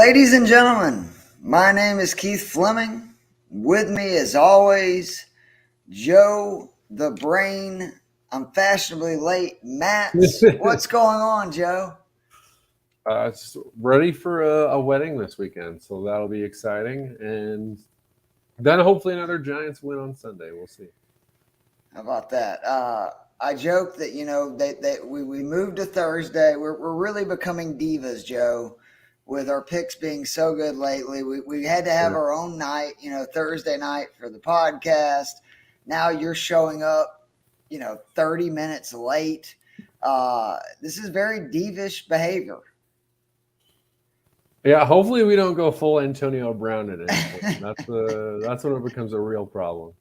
Ladies and gentlemen, my name is Keith Fleming. With me, as always, Joe the Brain. I'm fashionably late. Matt, what's going on, Joe? It's ready for a wedding this weekend, so that'll be exciting. And then hopefully another Giants win on Sunday. We'll see. How about that? I joke that we moved to Thursday. We're really becoming divas, Joe, with our picks being so good lately. We had to have our own night, Thursday night for the podcast. Now you're showing up, 30 minutes late. This is very divish behavior. Yeah, hopefully we don't go full Antonio Brown in it. That's when it becomes a real problem.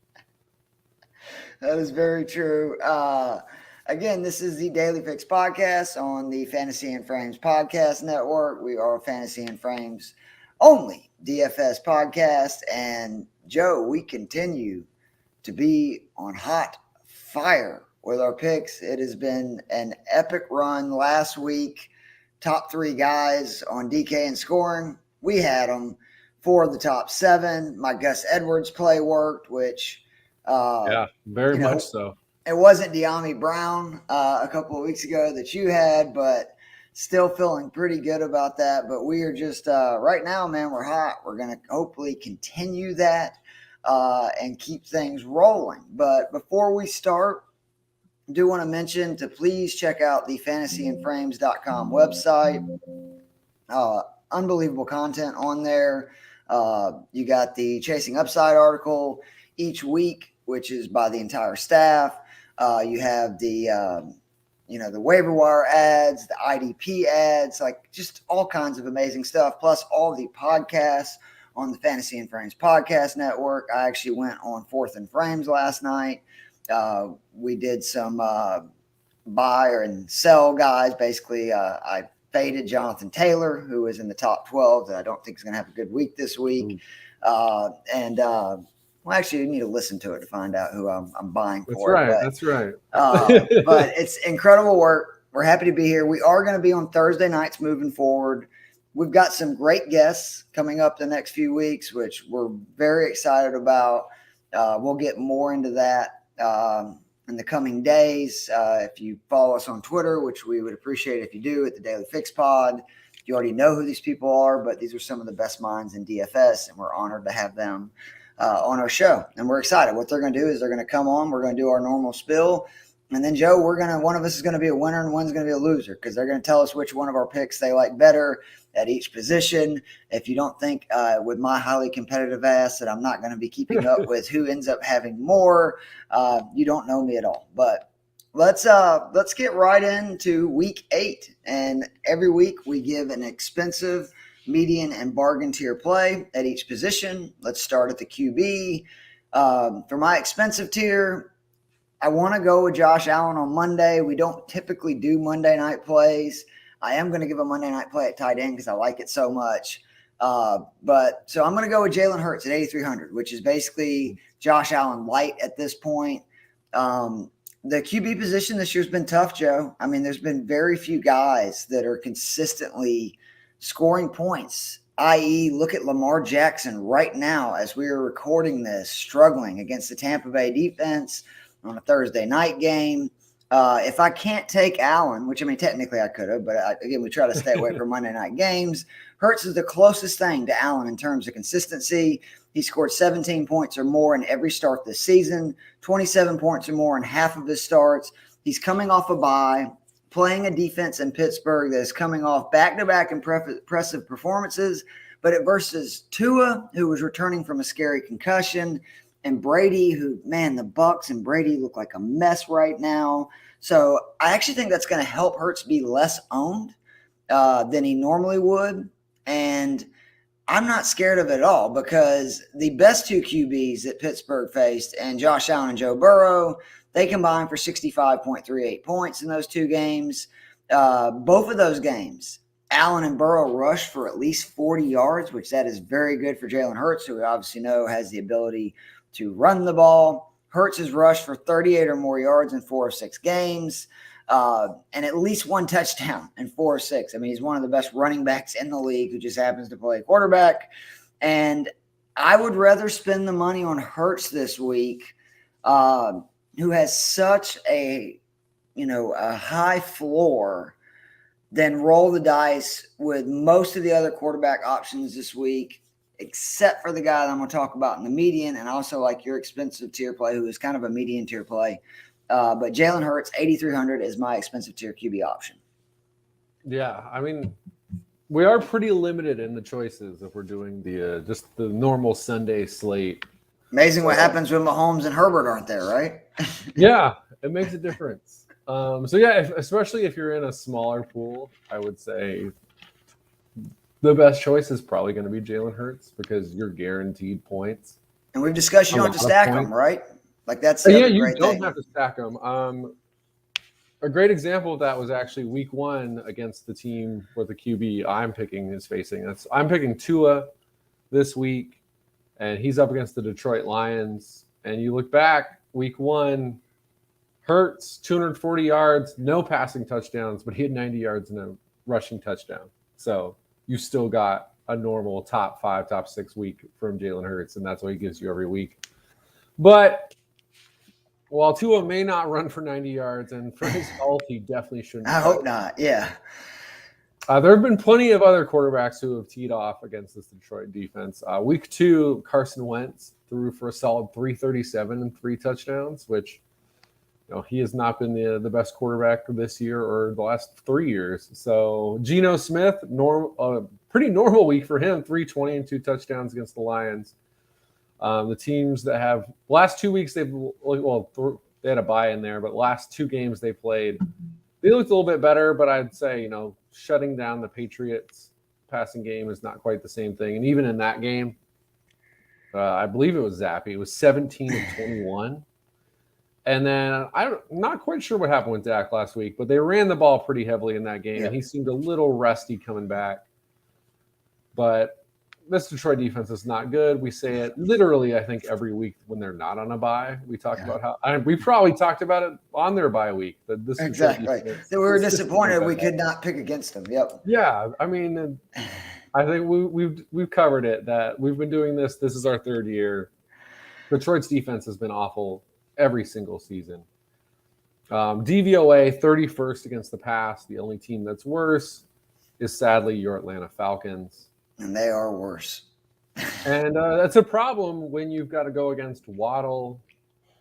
That is very true. Again, this is the Daily Fix podcast on the Fantasy and Frames podcast network. We are Fantasy and Frames only DFS podcast. And Joe, we continue to be on hot fire with our picks. It has been an epic run last week. Top three guys on DK and scoring. We had them. 4 of the top 7. My Gus Edwards play worked, which very much so. It wasn't De'Ami Brown a couple of weeks ago that you had, but still feeling pretty good about that. But we are just right now, man, we're hot. We're going to hopefully continue that and keep things rolling. But before we start, I do want to mention to please check out the fantasyandframes.com website. Unbelievable content on there. You got the Chasing Upside article each week, which is by the entire staff. You have the waiver wire ads, the IDP ads, like just all kinds of amazing stuff, plus all the podcasts on the Fantasy and Frames podcast network. I actually went on 4th and Frames last night. We did some buy and sell guys. Basically, I faded Jonathan Taylor, who was in the top 12 that I don't think is going to have a good week this week. Well, actually, you need to listen to it to find out who I'm buying for. That's right. But it's incredible work. We're happy to be here. We are going to be on Thursday nights moving forward. We've got some great guests coming up the next few weeks, which we're very excited about. We'll get more into that in the coming days. If you follow us on Twitter, which we would appreciate if you do, at the Daily Fix Pod. You already know who these people are, but these are some of the best minds in DFS, and we're honored to have them on our show. And we're excited. What they're going to do is they're going to come on. We're going to do our normal spill. And then, Joe, one of us is going to be a winner and one's going to be a loser, because they're going to tell us which one of our picks they like better at each position. If you don't think with my highly competitive ass that I'm not going to be keeping up with who ends up having more, you don't know me at all. But let's get right into week 8. And every week we give an expensive, median, and bargain tier play at each position. Let's start at the QB. For my expensive tier, I want to go with Josh Allen on Monday. We don't typically do Monday night plays. I am going to give a Monday night play at tight end because I like it so much. So I'm going to go with Jalen Hurts at 8,300, which is basically Josh Allen light at this point. The QB position this year's been tough, Joe. I mean, there's been very few guys that are consistently scoring points, i.e., look at Lamar Jackson right now as we are recording this, struggling against the Tampa Bay defense on a Thursday night game. If I can't take Allen, which, I mean, technically I could have, but again, we try to stay away from Monday night games. Hurts is the closest thing to Allen in terms of consistency. He scored 17 points or more in every start this season, 27 points or more in half of his starts. He's coming off a bye, playing a defense in Pittsburgh that is coming off back-to-back impressive performances, but it versus Tua, who was returning from a scary concussion, and Brady, who, man, the Bucs and Brady look like a mess right now. So I actually think that's going to help Hurts be less owned than he normally would. And I'm not scared of it at all, because the best 2 QBs that Pittsburgh faced, and Josh Allen and Joe Burrow, they combined for 65.38 points in those 2 games. Both of those games, Allen and Burrow rushed for at least 40 yards, which that is very good for Jalen Hurts, who we obviously know has the ability to run the ball. Hurts has rushed for 38 or more yards in 4 of 6 games. and at least one touchdown in 4 or 6. I mean, he's one of the best running backs in the league who just happens to play quarterback. And I would rather spend the money on Hurts this week, who has such a high floor, than roll the dice with most of the other quarterback options this week, except for the guy that I'm going to talk about in the median, and also like your expensive tier play, who is kind of a median tier play. But Jalen Hurts, 8,300 is my expensive tier QB option. Yeah, I mean, we are pretty limited in the choices if we're doing the just the normal Sunday slate. Amazing what happens when Mahomes and Herbert aren't there, right? Yeah, it makes a difference. Especially if you're in a smaller pool, I would say the best choice is probably going to be Jalen Hurts because you're guaranteed points. And we've discussed you don't have to stack them, right? Like that's the other you great don't thing. have to stack them. A great example of that was actually week 1 against the team where the QB I'm picking is facing. I'm picking Tua this week, and he's up against the Detroit Lions. And you look back, week 1, Hurts, 240 yards, no passing touchdowns, but he had 90 yards and a rushing touchdown. So you still got a normal top 5, top 6 week from Jalen Hurts, and that's what he gives you every week. But while Tua may not run for 90 yards, and for his health, he definitely shouldn't. I hope not, yeah. There have been plenty of other quarterbacks who have teed off against this Detroit defense. Week 2, Carson Wentz threw for a solid 337 and 3 touchdowns, which he has not been the best quarterback this year or the last 3 years. So Geno Smith, pretty normal week for him, 320 and 2 touchdowns against the Lions. The teams that have last 2 weeks, they had a bye in there, but last 2 games they played, they looked a little bit better. But I'd say shutting down the Patriots passing game is not quite the same thing. And even in that game, I believe it was Zappy. It was 17 of 21. And then I'm not quite sure what happened with Dak last week, but they ran the ball pretty heavily in that game. Yeah. And he seemed a little rusty coming back. But this Detroit defense is not good. We say it literally, I think, every week when they're not on a bye. We talk about how we probably talked about it on their bye week. Exactly. So we were disappointed we could not pick against them. Yep. Yeah, I mean, I think we've covered it that we've been doing this. This is our 3rd year. Detroit's defense has been awful every single season. DVOA 31st against the pass. The only team that's worse is sadly your Atlanta Falcons. And they are worse. And that's a problem when you've got to go against Waddle.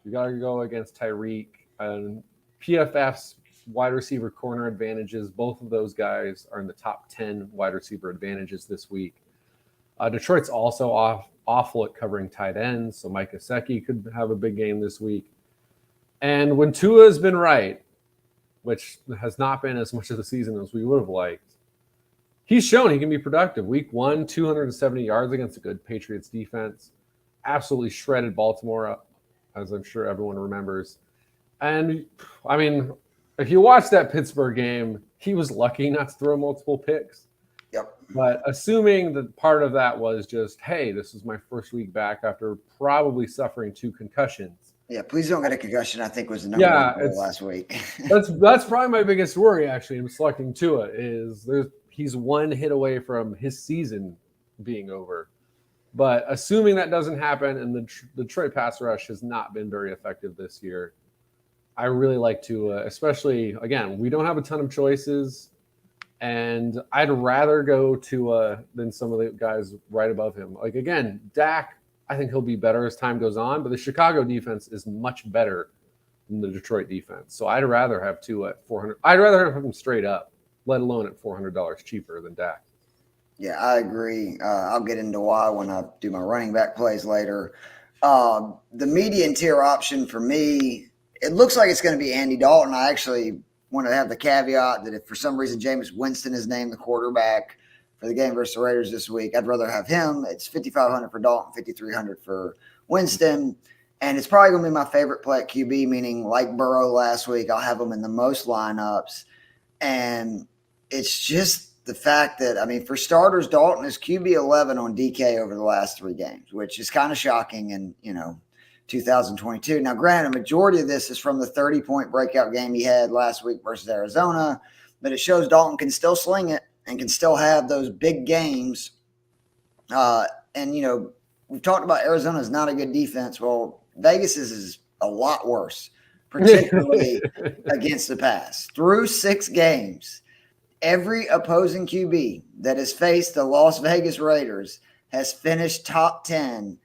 You got to go against Tyreek. And PFF's wide receiver corner advantages, both of those guys are in the top 10 wide receiver advantages this week. Detroit's also awful at covering tight ends, so Mike Gesicki could have a big game this week. And when Tua has been right, which has not been as much of the season as we would have liked, he's shown he can be productive. Week 1, 270 yards against a good Patriots defense. Absolutely shredded Baltimore, as I'm sure everyone remembers. And, I mean, if you watch that Pittsburgh game, he was lucky not to throw multiple picks. Yep. But assuming that part of that was just, hey, this is my first week back after probably suffering 2 concussions. Yeah, please don't get a concussion, I think was the number one goal last week. that's probably my biggest worry, actually, in selecting Tua, is he's 1 hit away from his season being over. But assuming that doesn't happen, and the Detroit pass rush has not been very effective this year, I really like Tua, especially, again, we don't have a ton of choices, and I'd rather go Tua than some of the guys right above him. Like, again, Dak, I think he'll be better as time goes on, but the Chicago defense is much better than the Detroit defense. So I'd rather have Tua at $400. I'd rather have him straight up, let alone at $400 cheaper than Dak. Yeah, I agree. I'll get into why when I do my running back plays later. The median tier option for me, it looks like it's going to be Andy Dalton. I actually want to have the caveat that if for some reason Jameis Winston is named the quarterback for the game versus the Raiders this week, I'd rather have him. It's $5,500 for Dalton, $5,300 for Winston. And it's probably going to be my favorite play at QB, meaning like Burrow last week, I'll have him in the most lineups. And it's just the fact that, I mean, for starters, Dalton is QB 11 on DK over the last 3 games, which is kind of shocking. And, 2022. Now, granted, a majority of this is from the 30-point breakout game he had last week versus Arizona, but it shows Dalton can still sling it and can still have those big games. And, we've talked about Arizona is not a good defense. Well, Vegas is a lot worse, particularly against the pass. Through 6 games, every opposing QB that has faced the Las Vegas Raiders has finished top 10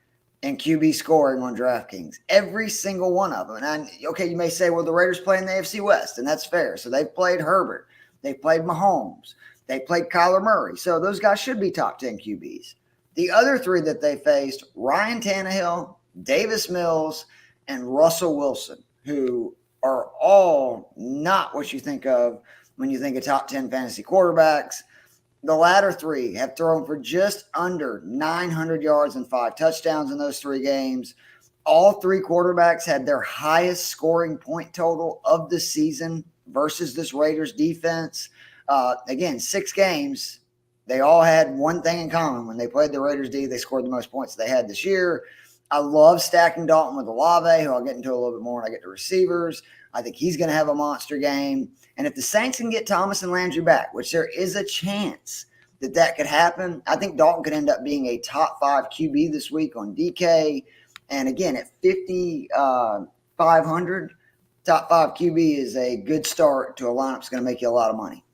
in QB scoring on DraftKings. Every single one of them. And you may say, well, the Raiders play in the AFC West, and that's fair. So they've played Herbert. They've played Mahomes. They played Kyler Murray. So those guys should be top 10 QBs. The other 3 that they faced, Ryan Tannehill, Davis Mills, and Russell Wilson, who are all not what you think of when you think of top 10 fantasy quarterbacks. The latter 3 have thrown for just under 900 yards and 5 touchdowns in those 3 games. All 3 quarterbacks had their highest scoring point total of the season versus this Raiders defense. Again, 6 games. They all had one thing in common. When they played the Raiders D, they scored the most points they had this year. I love stacking Dalton with Olave, who I'll get into a little bit more when I get to receivers. I think he's going to have a monster game. And if the Saints can get Thomas and Landry back, which there is a chance that could happen, I think Dalton could end up being a top 5 QB this week on DK. And again, at 5,500, top 5 QB is a good start to a lineup that's going to make you a lot of money.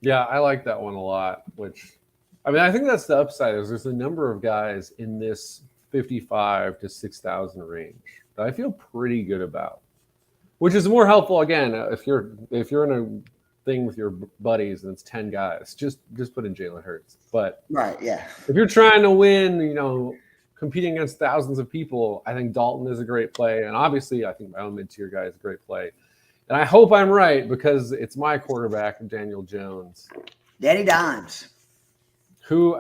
Yeah, I like that one a lot, I think that's the upside is there's a number of guys in this 55 to 6,000 range that I feel pretty good about, which is more helpful. Again, if you're in a thing with your buddies and it's 10 guys, just put in Jalen Hurts. But right, yeah. If you're trying to win, competing against thousands of people, I think Dalton is a great play. And obviously I think my own mid-tier guy is a great play. And I hope I'm right because it's my quarterback, Daniel Jones. Daddy Dimes. Who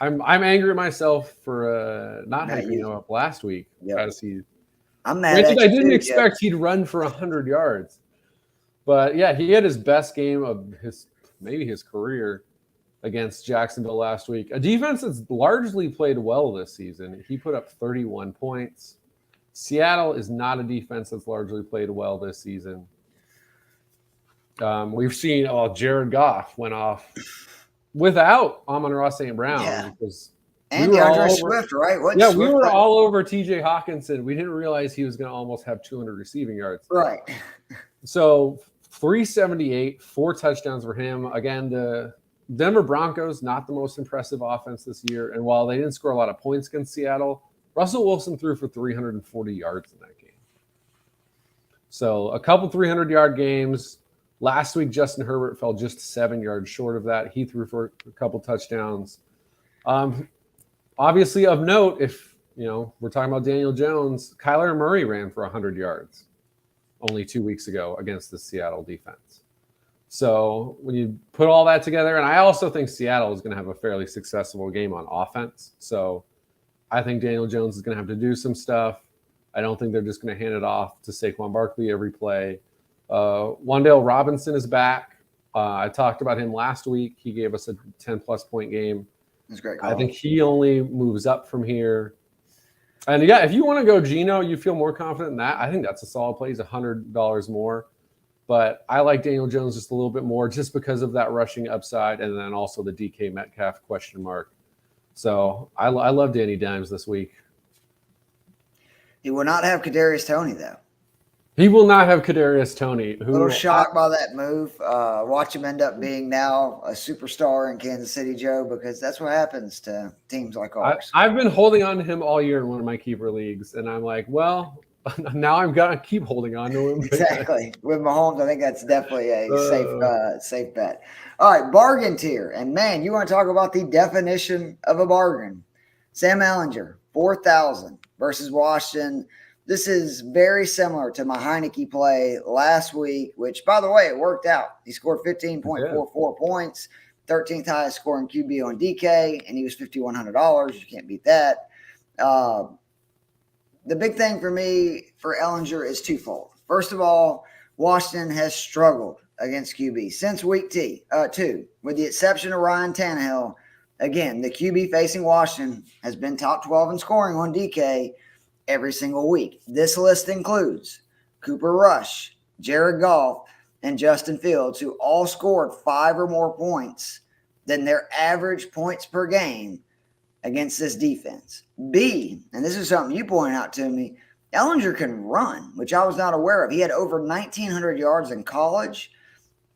I'm angry at myself for not hyping him up last week. Yep. I'm mad at you. I didn't expect he'd run for 100 yards. But yeah, he had his best game of his career against Jacksonville last week. A defense that's largely played well this season. He put up 31 points. Seattle is not a defense that's largely played well this season. We've seen Jared Goff went off without Amon-Ra St. Brown. Yeah. Because and DeAndre Swift, right? We were all over TJ Hawkinson. We didn't realize he was going to almost have 200 receiving yards. Right. So 378, 4 touchdowns for him. Again, the Denver Broncos, not the most impressive offense this year. And while they didn't score a lot of points against Seattle, Russell Wilson threw for 340 yards in that game. So a couple 300-yard games. Last week, Justin Herbert fell just 7 yards short of that. He threw for a couple touchdowns. Obviously, of note, if we're talking about Daniel Jones, Kyler Murray ran for 100 yards only 2 weeks ago against the Seattle defense. So when you put all that together, and I also think Seattle is going to have a fairly successful game on offense. So I think Daniel Jones is going to have to do some stuff. I don't think they're just going to hand it off to Saquon Barkley every play. Wan'Dale Robinson is back. I talked about him last week. He gave us a 10-plus point game. That's great call. I think he only moves up from here. And yeah, if you want to go Geno, you feel more confident in that. I think that's a solid play. He's $100 more. But I like Daniel Jones just a little bit more just because of that rushing upside and then also the DK Metcalf question mark. So I love Danny Dimes this week. He will not have Kadarius Toney, though. He will not have Kadarius Toney. A little shocked by that move. Watch him end up being now a superstar in Kansas City, Joe, because that's what happens to teams like ours. I've been holding on to him all year in one of my keeper leagues, and I'm like, well, now I'm going to keep holding on to him. Exactly. With Mahomes, I think that's definitely a safe bet. All right, bargain tier. And, man, you want to talk about the definition of a bargain. Sam Ehlinger, 4,000 versus Washington. This is very similar to my Heineke play last week, which, by the way, it worked out. He scored 15.44 points, 13th highest scoring QB on DK, and he was $5,100. You can't beat that. The big thing for me for Ehlinger is twofold. First of all, Washington has struggled against QB since week 2, with the exception of Ryan Tannehill. Again, the QB facing Washington has been top 12 in scoring on DK. every single week. This list includes Cooper Rush, Jared Goff, and Justin Fields, who all scored 5 or more points than their average points per game against this defense. B, and this is something you pointed out to me, Ellinger can run, which I was not aware of. He had over 1,900 yards in college,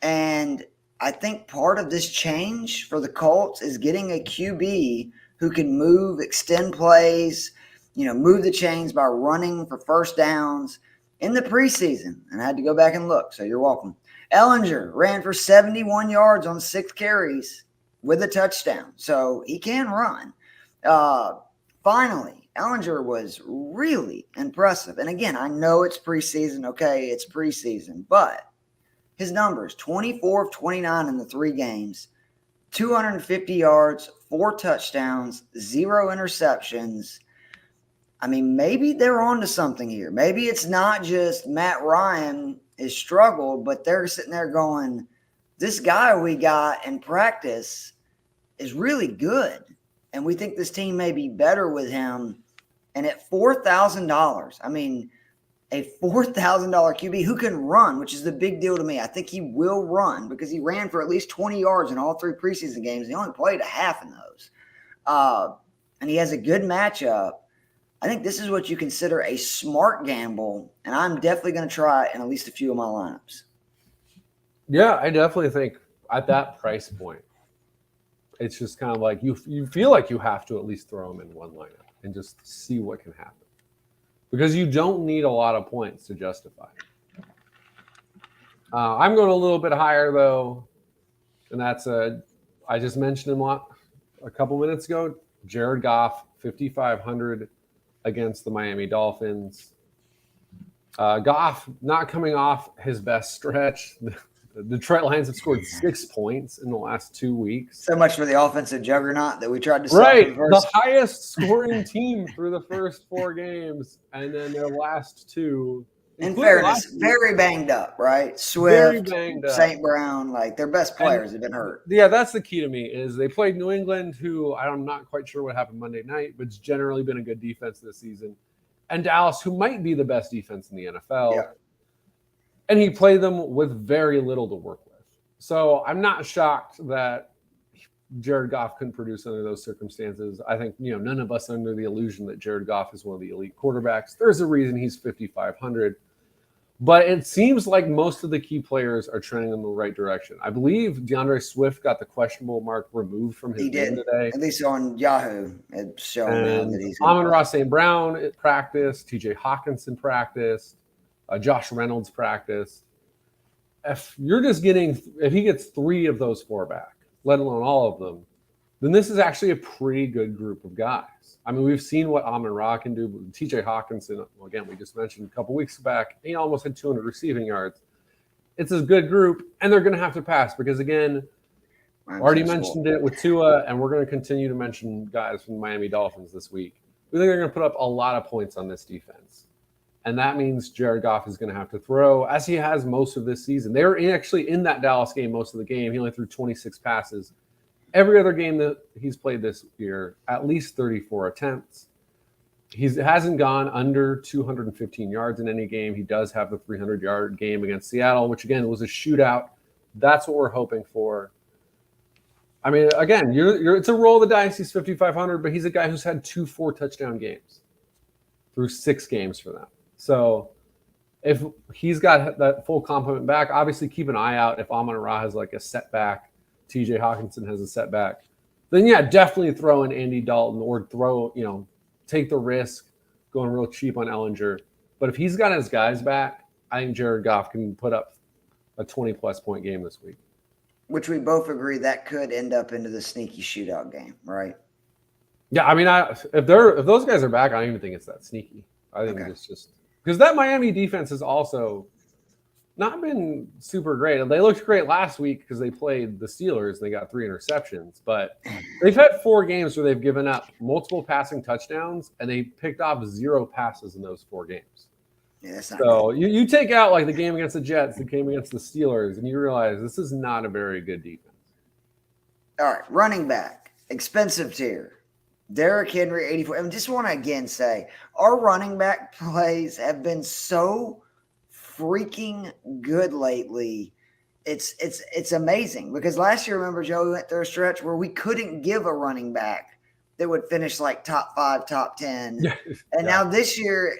and I think part of this change for the Colts is getting a QB who can move, extend plays, move the chains by running for first downs. In the preseason, and I had to go back and look, so you're welcome, Ellinger ran for 71 yards on 6 carries with a touchdown, so he can run. Finally, Ellinger was really impressive. And again, I know it's preseason, okay, it's preseason, but his numbers, 24 of 29 in the 3 games, 250 yards, 4 touchdowns, 0 interceptions. I mean, maybe they're on to something here. Maybe it's not just Matt Ryan has struggled, but they're sitting there going, this guy we got in practice is really good, and we think this team may be better with him. And at $4,000, I mean, a $4,000 QB who can run, which is the big deal to me. I think he will run because he ran for at least 20 yards in all 3 preseason games. He only played a half in those. And he has a good matchup. I think this is what you consider a smart gamble, and I'm definitely going to try it in at least a few of my lineups. Yeah, I definitely think at that price point, it's just kind of like you feel like you have to at least throw him in one lineup and just see what can happen. Because you don't need a lot of points to justify it. I'm going a little bit higher, though, and that's I just mentioned him a couple minutes ago, Jared Goff, 5,500 against the Miami Dolphins. Goff not coming off his best stretch. The Detroit Lions have scored 6 points in the last 2 weeks. So much for the offensive juggernaut that we tried to right, the highest scoring team through the first 4 games, and then their last 2. In fairness, very banged up, right? Swift, St. Brown, like their best players have been hurt. Yeah, that's the key to me is they played New England, who I'm not quite sure what happened Monday night, but it's generally been a good defense this season. And Dallas, who might be the best defense in the NFL. Yeah. And he played them with very little to work with. So I'm not shocked that Jared Goff couldn't produce under those circumstances. I think, none of us are under the illusion that Jared Goff is one of the elite quarterbacks. There's a reason he's 5,500. But it seems like most of the key players are trending in the right direction. I believe DeAndre Swift got the questionable mark removed from his game today. At least on Yahoo, it's showing that he's Amon-Ra St. Brown practiced. TJ Hawkinson practiced. Josh Reynolds practiced. If he gets 3 of those 4 back, let alone all of them, then this is actually a pretty good group of guys. I mean, we've seen what Amon-Ra can do. TJ Hawkinson, again, we just mentioned a couple weeks back, he almost had 200 receiving yards. It's a good group, and they're going to have to pass because, again, already mentioned it with Tua, and we're going to continue to mention guys from the Miami Dolphins this week. We think they're going to put up a lot of points on this defense. And that means Jared Goff is going to have to throw, as he has most of this season. They were actually in that Dallas game most of the game. He only threw 26 passes. Every other game that he's played this year, at least 34 attempts. He hasn't gone under 215 yards in any game. He does have the 300-yard game against Seattle, which, again, was a shootout. That's what we're hoping for. I mean, again, it's a roll of the dice. He's 5,500, but he's a guy who's had 2 4-touchdown games through 6 games for them. So if he's got that full complement back, obviously keep an eye out if Amon-Ra has like a setback, TJ Hawkinson has a setback, then yeah, definitely throw in Andy Dalton or take the risk going real cheap on Ellinger. But if he's got his guys back, I think Jared Goff can put up a 20-plus point game this week. Which we both agree that could end up into the sneaky shootout game, right? Yeah, I mean, if those guys are back, I don't even think it's that sneaky. I think it's just because that Miami defense has also not been super great. They looked great last week because they played the Steelers and they got 3 interceptions. But they've had 4 games where they've given up multiple passing touchdowns and they picked off 0 passes in those 4 games. Yeah, so you take out like the game against the Jets, the game against the Steelers, and you realize this is not a very good defense. All right, running back, expensive tier. Derrick Henry, 84. And just want to again say, our running back plays have been so freaking good lately. It's amazing because last year, remember, Joe, we went through a stretch where we couldn't give a running back that would finish like top 5, top 10. Yeah. And now this year,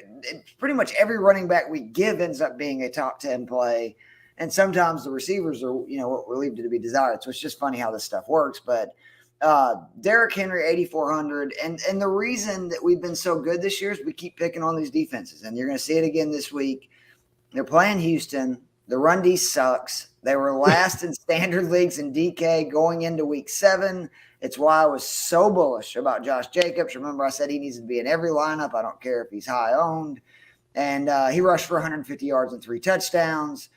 pretty much every running back we give ends up being a top 10 play. And sometimes the receivers are, what we're leaving to be desired. So it's just funny how this stuff works. But Derrick Henry, 8,400. And the reason that we've been so good this year is we keep picking on these defenses. And you're going to see it again this week. They're playing Houston. The run D sucks. They were last in standard leagues in DK going into week 7. It's why I was so bullish about Josh Jacobs. Remember, I said he needs to be in every lineup. I don't care if he's high owned. And he rushed for 150 yards and 3 touchdowns.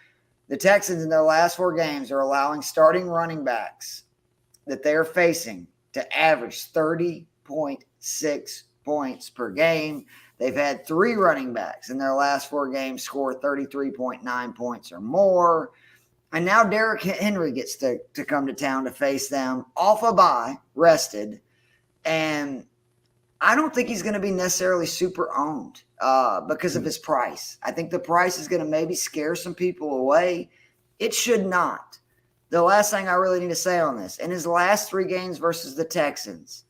The Texans in their last 4 games are allowing starting running backs that they are facing to average 30.6 points per game. They've had 3 running backs in their last 4 games score 33.9 points or more. And now Derrick Henry gets to come to town to face them off a bye, rested. And I don't think he's going to be necessarily super owned because of his price. I think the price is going to maybe scare some people away. It should not. The last thing I really need to say on this, in his last 3 games versus the Texans,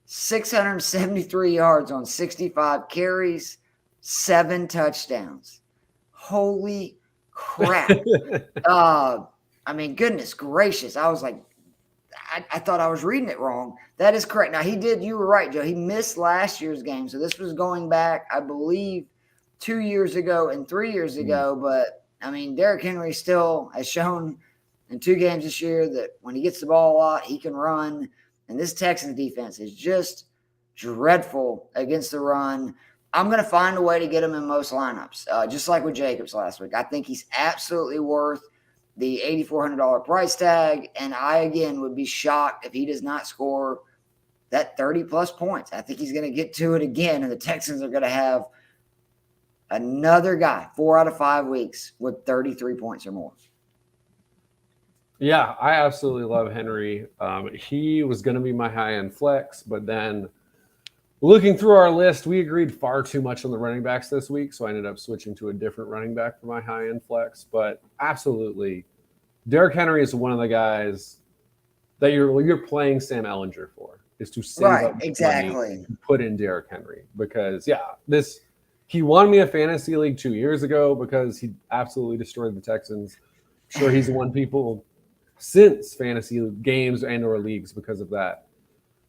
673 yards on 65 carries, 7 touchdowns. Holy crap. Goodness gracious. I was like, I thought I was reading it wrong. That is correct. Now, you were right, Joe. He missed last year's game. So this was going back, I believe, 2 years ago and 3 years ago. But, Derrick Henry still has shown in 2 games this year that when he gets the ball a lot, he can run. And this Texans defense is just dreadful against the run. I'm going to find a way to get him in most lineups, just like with Jacobs last week. I think he's absolutely worth the $8,400 price tag. And I, again, would be shocked if he does not score that 30-plus points. I think he's going to get to it again, and the Texans are going to have another guy 4 out of 5 weeks with 33 points or more. Yeah, I absolutely love Henry. He was going to be my high-end flex, but then looking through our list, we agreed far too much on the running backs this week, so I ended up switching to a different running back for my high-end flex. But absolutely, Derrick Henry is one of the guys that you're playing Sam Ehlinger for, is to save up money to put in Derrick Henry. Because, he won me a fantasy league 2 years ago because he absolutely destroyed the Texans. I'm sure he's won people since fantasy games and or leagues because of that.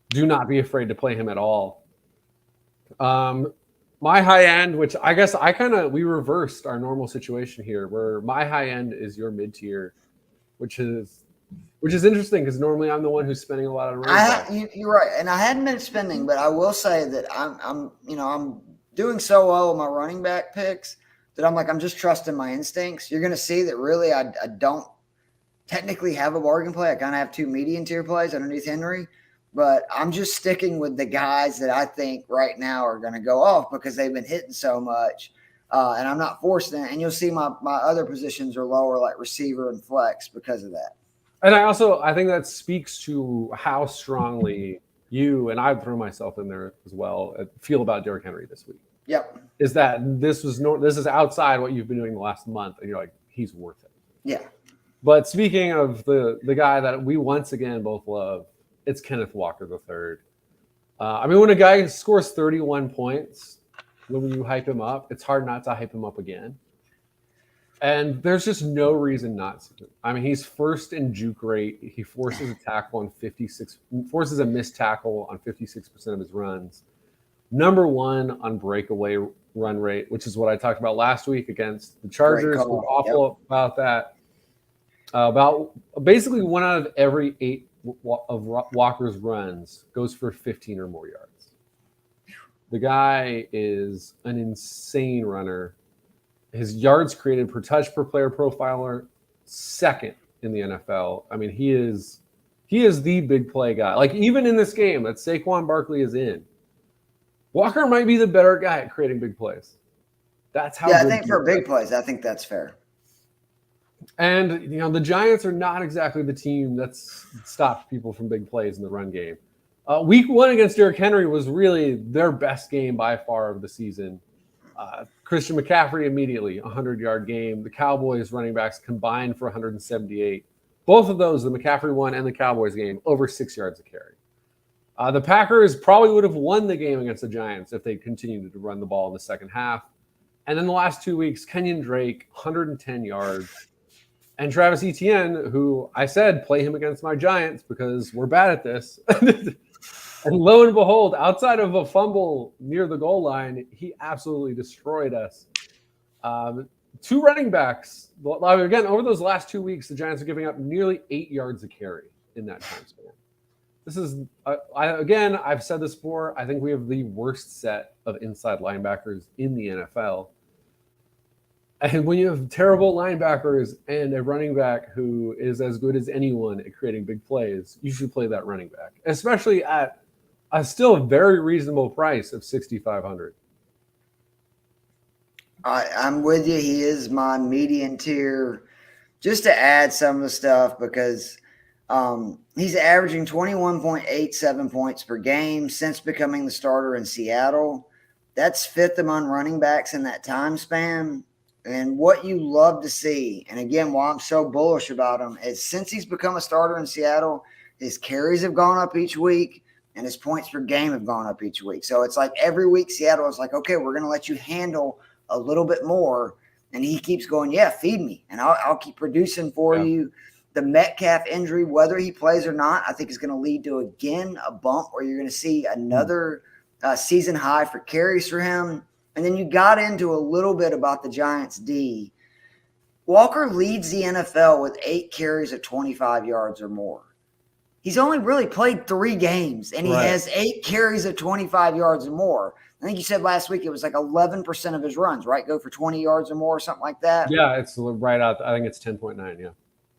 Do not be afraid to play him at all. My high end, which I guess we reversed our normal situation here, where my high end is your mid tier, which is interesting because normally I'm the one who's spending a lot of running back. You're right, and I hadn't been spending, but I will say that I'm doing so well with my running back picks that I'm just trusting my instincts. You're going to see that really I don't technically have a bargain play. I kind of have 2 median tier plays underneath Henry. But I'm just sticking with the guys that I think right now are going to go off because they've been hitting so much. And I'm not forcing it. And you'll see my other positions are lower, like receiver and flex, because of that. And I think that speaks to how strongly you, and I'd throw myself in there as well, feel about Derrick Henry this week. Yep. Is that this is outside what you've been doing the last month, and you're like, he's worth it. Yeah. But speaking of the guy that we once again both love, it's Kenneth Walker III. When a guy scores 31 points, when you hype him up, it's hard not to hype him up again. And there's just no reason not to. He's first in juke rate. He forces a missed tackle on 56% of his runs. Number 1 on breakaway run rate, which is what I talked about last week against the Chargers. We're awful about that. About basically 1 out of every 8 of Walker's runs goes for 15 or more yards. The guy is an insane runner. His yards created per touch per player profiler, 2nd in the NFL. He is the big play guy. Like, even in this game that Saquon Barkley is in, Walker might be the better guy at creating big plays. That's how. Yeah, I think for big plays, I think that's fair. And, the Giants are not exactly the team that's stopped people from big plays in the run game. Week 1 against Derrick Henry was really their best game by far of the season. Christian McCaffrey immediately, 100-yard game. The Cowboys running backs combined for 178. Both of those, the McCaffrey one and the Cowboys game, over 6 yards a carry. The Packers probably would have won the game against the Giants if they continued to run the ball in the second half. And then the last 2 weeks, Kenyon Drake, 110 yards. And Travis Etienne, who I said, play him against my Giants because we're bad at this. And lo and behold, outside of a fumble near the goal line, he absolutely destroyed us. 2 running backs. Again, over those last 2 weeks, the Giants are giving up nearly 8 yards a carry in that time span. This is, I've said this before, I think we have the worst set of inside linebackers in the NFL. And when you have terrible linebackers and a running back who is as good as anyone at creating big plays, you should play that running back, especially at a still very reasonable price of $6,500. I'm with you. He is my median tier. Just to add some of the stuff, because he's averaging 21.87 points per game since becoming the starter in Seattle. That's 5th among running backs in that time span. And what you love to see, and again, why I'm so bullish about him, is since he's become a starter in Seattle, his carries have gone up each week and his points per game have gone up each week. So it's like every week Seattle is like, okay, we're going to let you handle a little bit more. And he keeps going, yeah, feed me, and I'll keep producing for you. The Metcalf injury, whether he plays or not, I think is going to lead to, again, a bump where you're going to see another season high for carries for him. And then you got into a little bit about the Giants' D. Walker leads the NFL with 8 carries of 25 yards or more. He's only really played 3 games, and he has 8 carries of 25 yards or more. I think you said last week it was like 11% of his runs, right? Go for 20 yards or more or something like that. Yeah, it's right out. I think it's 10.9, yeah.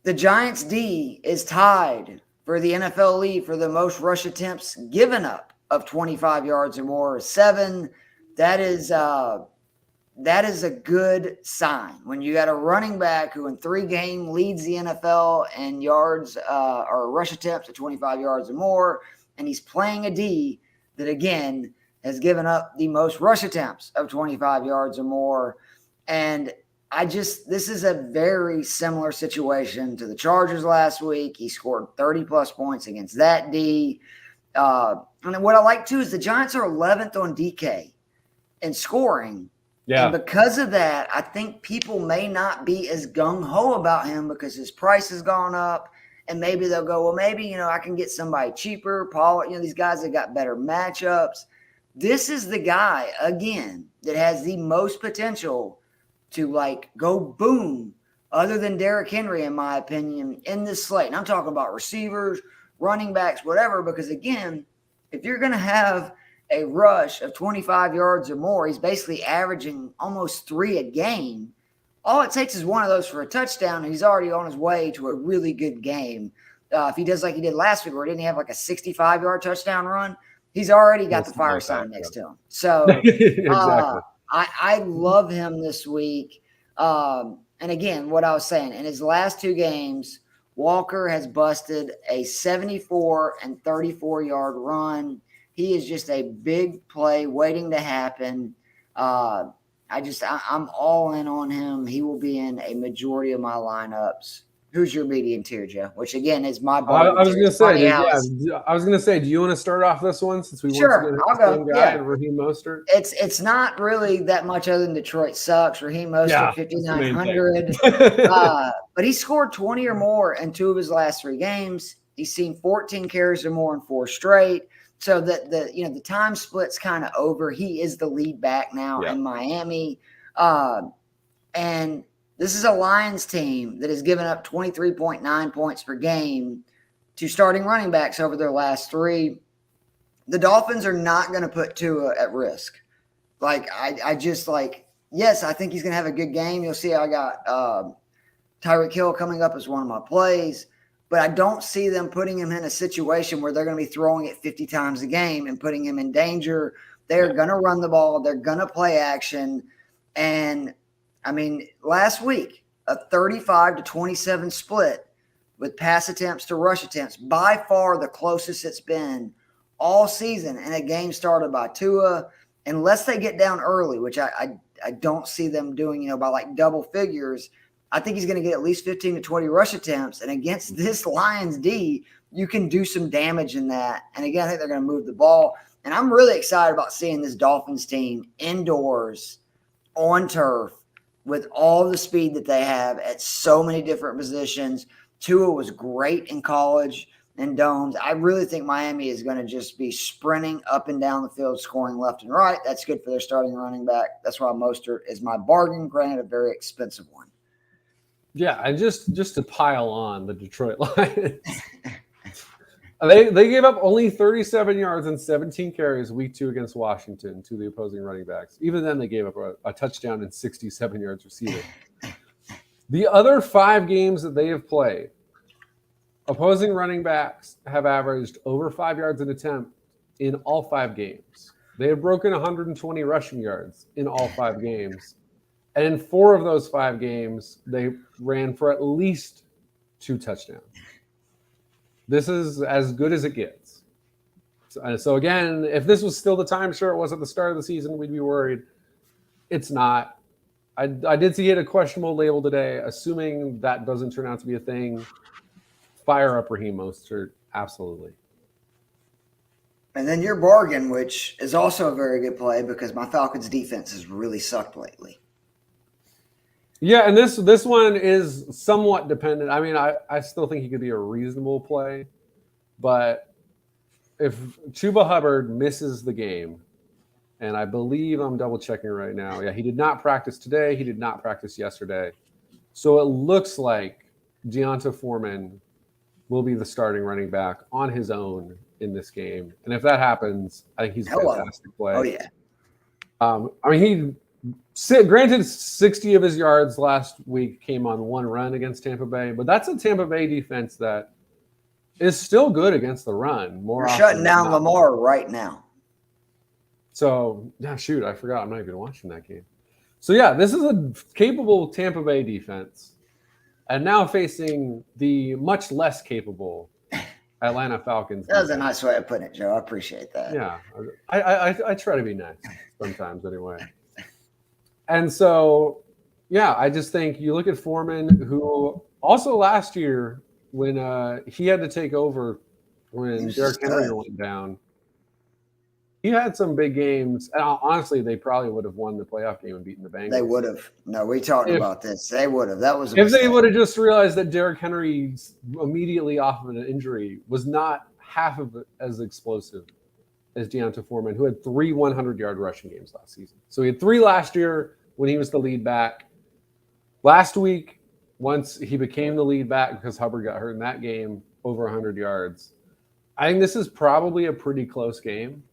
The Giants' D is tied for the NFL lead for the most rush attempts given up of 25 yards or more, 7. That is a good sign when you got a running back who in 3 games leads the NFL in yards or rush attempts of 25 yards or more, and he's playing a D that, again, has given up the most rush attempts of 25 yards or more. And this is a very similar situation to the Chargers last week. He scored 30-plus points against that D. And what I like, too, is the Giants are 11th on DK in scoring. Yeah. And because of that, I think people may not be as gung-ho about him because his price has gone up. And maybe they'll go, well, maybe, I can get somebody cheaper. Paul, these guys that got better matchups. This is the guy, again, that has the most potential to, go boom, other than Derrick Henry, in my opinion, in this slate. And I'm talking about receivers, running backs, whatever, because, again, if you're going to have a rush of 25 yards or more, he's basically averaging almost 3 a game. All it takes is one of those for a touchdown, and he's already on his way to a really good game. If he does like he did last week, where didn't he have like a 65-yard touchdown run? He's already got the fire sign next to him. So exactly. I love him this week. And again, what I was saying, in his last 2 games, Walker has busted a 74 and 34-yard run. He is just a big play waiting to happen. I'm all in on him. He will be in a majority of my lineups. Who's your median tier, Joe? Which again is my bottom. I was going to say, do you want to start off this one since we once again have the same guy, Raheem Mostert? It's not really that much other than Detroit sucks. Raheem Mostert, 5,900. But he scored 20 or more in 2 of his last 3 games. He's seen 14 carries or more in 4 straight. So that the time split's kind of over. He is the lead back now in Miami. And this is a Lions team that has given up 23.9 points per game to starting running backs over their last 3. The Dolphins are not going to put Tua at risk. Yes, I think he's going to have a good game. You'll see I got Tyreek Hill coming up as one of my plays. But I don't see them putting him in a situation where they're going to be throwing it 50 times a game and putting him in danger. They're going to run the ball. They're going to play action. And, last week, a 35-27 split with pass attempts to rush attempts, by far the closest it's been all season in a game started by Tua, unless they get down early, which I don't see them doing, by like double figures. I think he's going to get at least 15 to 20 rush attempts. And against this Lions D, you can do some damage in that. And again, I think they're going to move the ball. And I'm really excited about seeing this Dolphins team indoors on turf with all the speed that they have at so many different positions. Tua was great in college and domes. I really think Miami is going to just be sprinting up and down the field, scoring left and right. That's good for their starting running back. That's why Mostert is my bargain, granted a very expensive one. Yeah, and just to pile on the Detroit Lions, they gave up only 37 yards and 17 carries week 2 against Washington to the opposing running backs. Even then, they gave up a touchdown and 67 yards receiving. The other 5 games that they have played, opposing running backs have averaged over 5 yards an attempt in all 5 games. They have broken 120 rushing yards in all 5 games. And in 4 of those 5 games, they ran for at least 2 touchdowns. This is as good as it gets. So again, if this was still the timeshare it was at the start of the season, we'd be worried. It's not. I did see it a questionable label today. Assuming that doesn't turn out to be a thing, fire up Raheem Mostert. Absolutely. And then your bargain, which is also a very good play because my Falcons defense has really sucked lately. Yeah, and this one is somewhat dependent. I mean, I still think he could be a reasonable play, but if Chuba Hubbard misses the game, and I believe I'm double checking right now. Yeah, he did not practice today. He did not practice yesterday. So it looks like Deonta Foreman will be the starting running back on his own in this game. And if that happens, I think he's a fantastic play. Oh, yeah. I mean, granted, 60 of his yards last week came on one run against Tampa Bay, but that's a Tampa Bay defense that is still good against the run. We're shutting down Lamar right now. So, yeah, shoot, I forgot. I'm not even watching that game. So, yeah, this is a capable Tampa Bay defense, and now facing the much less capable Atlanta Falcons. That was a nice way of putting it, Joe. I appreciate that. Yeah, I try to be nice sometimes anyway. And so, yeah, I just think you look at Foreman, who also last year when he had to take over when Derrick Henry went down, he had some big games. And honestly, they probably would have won the playoff game and beaten the Bengals. They would have. No, we talked about this. They would have. That was if they would have just realized that Derrick Henry immediately off of an injury was not half of it as explosive as Deonta Foreman, who had 3 100-yard rushing games last season. So he had 3 last year when he was the lead back. Last week, once he became the lead back because Hubbard got hurt in that game, over 100 yards. I think this is probably a pretty close game.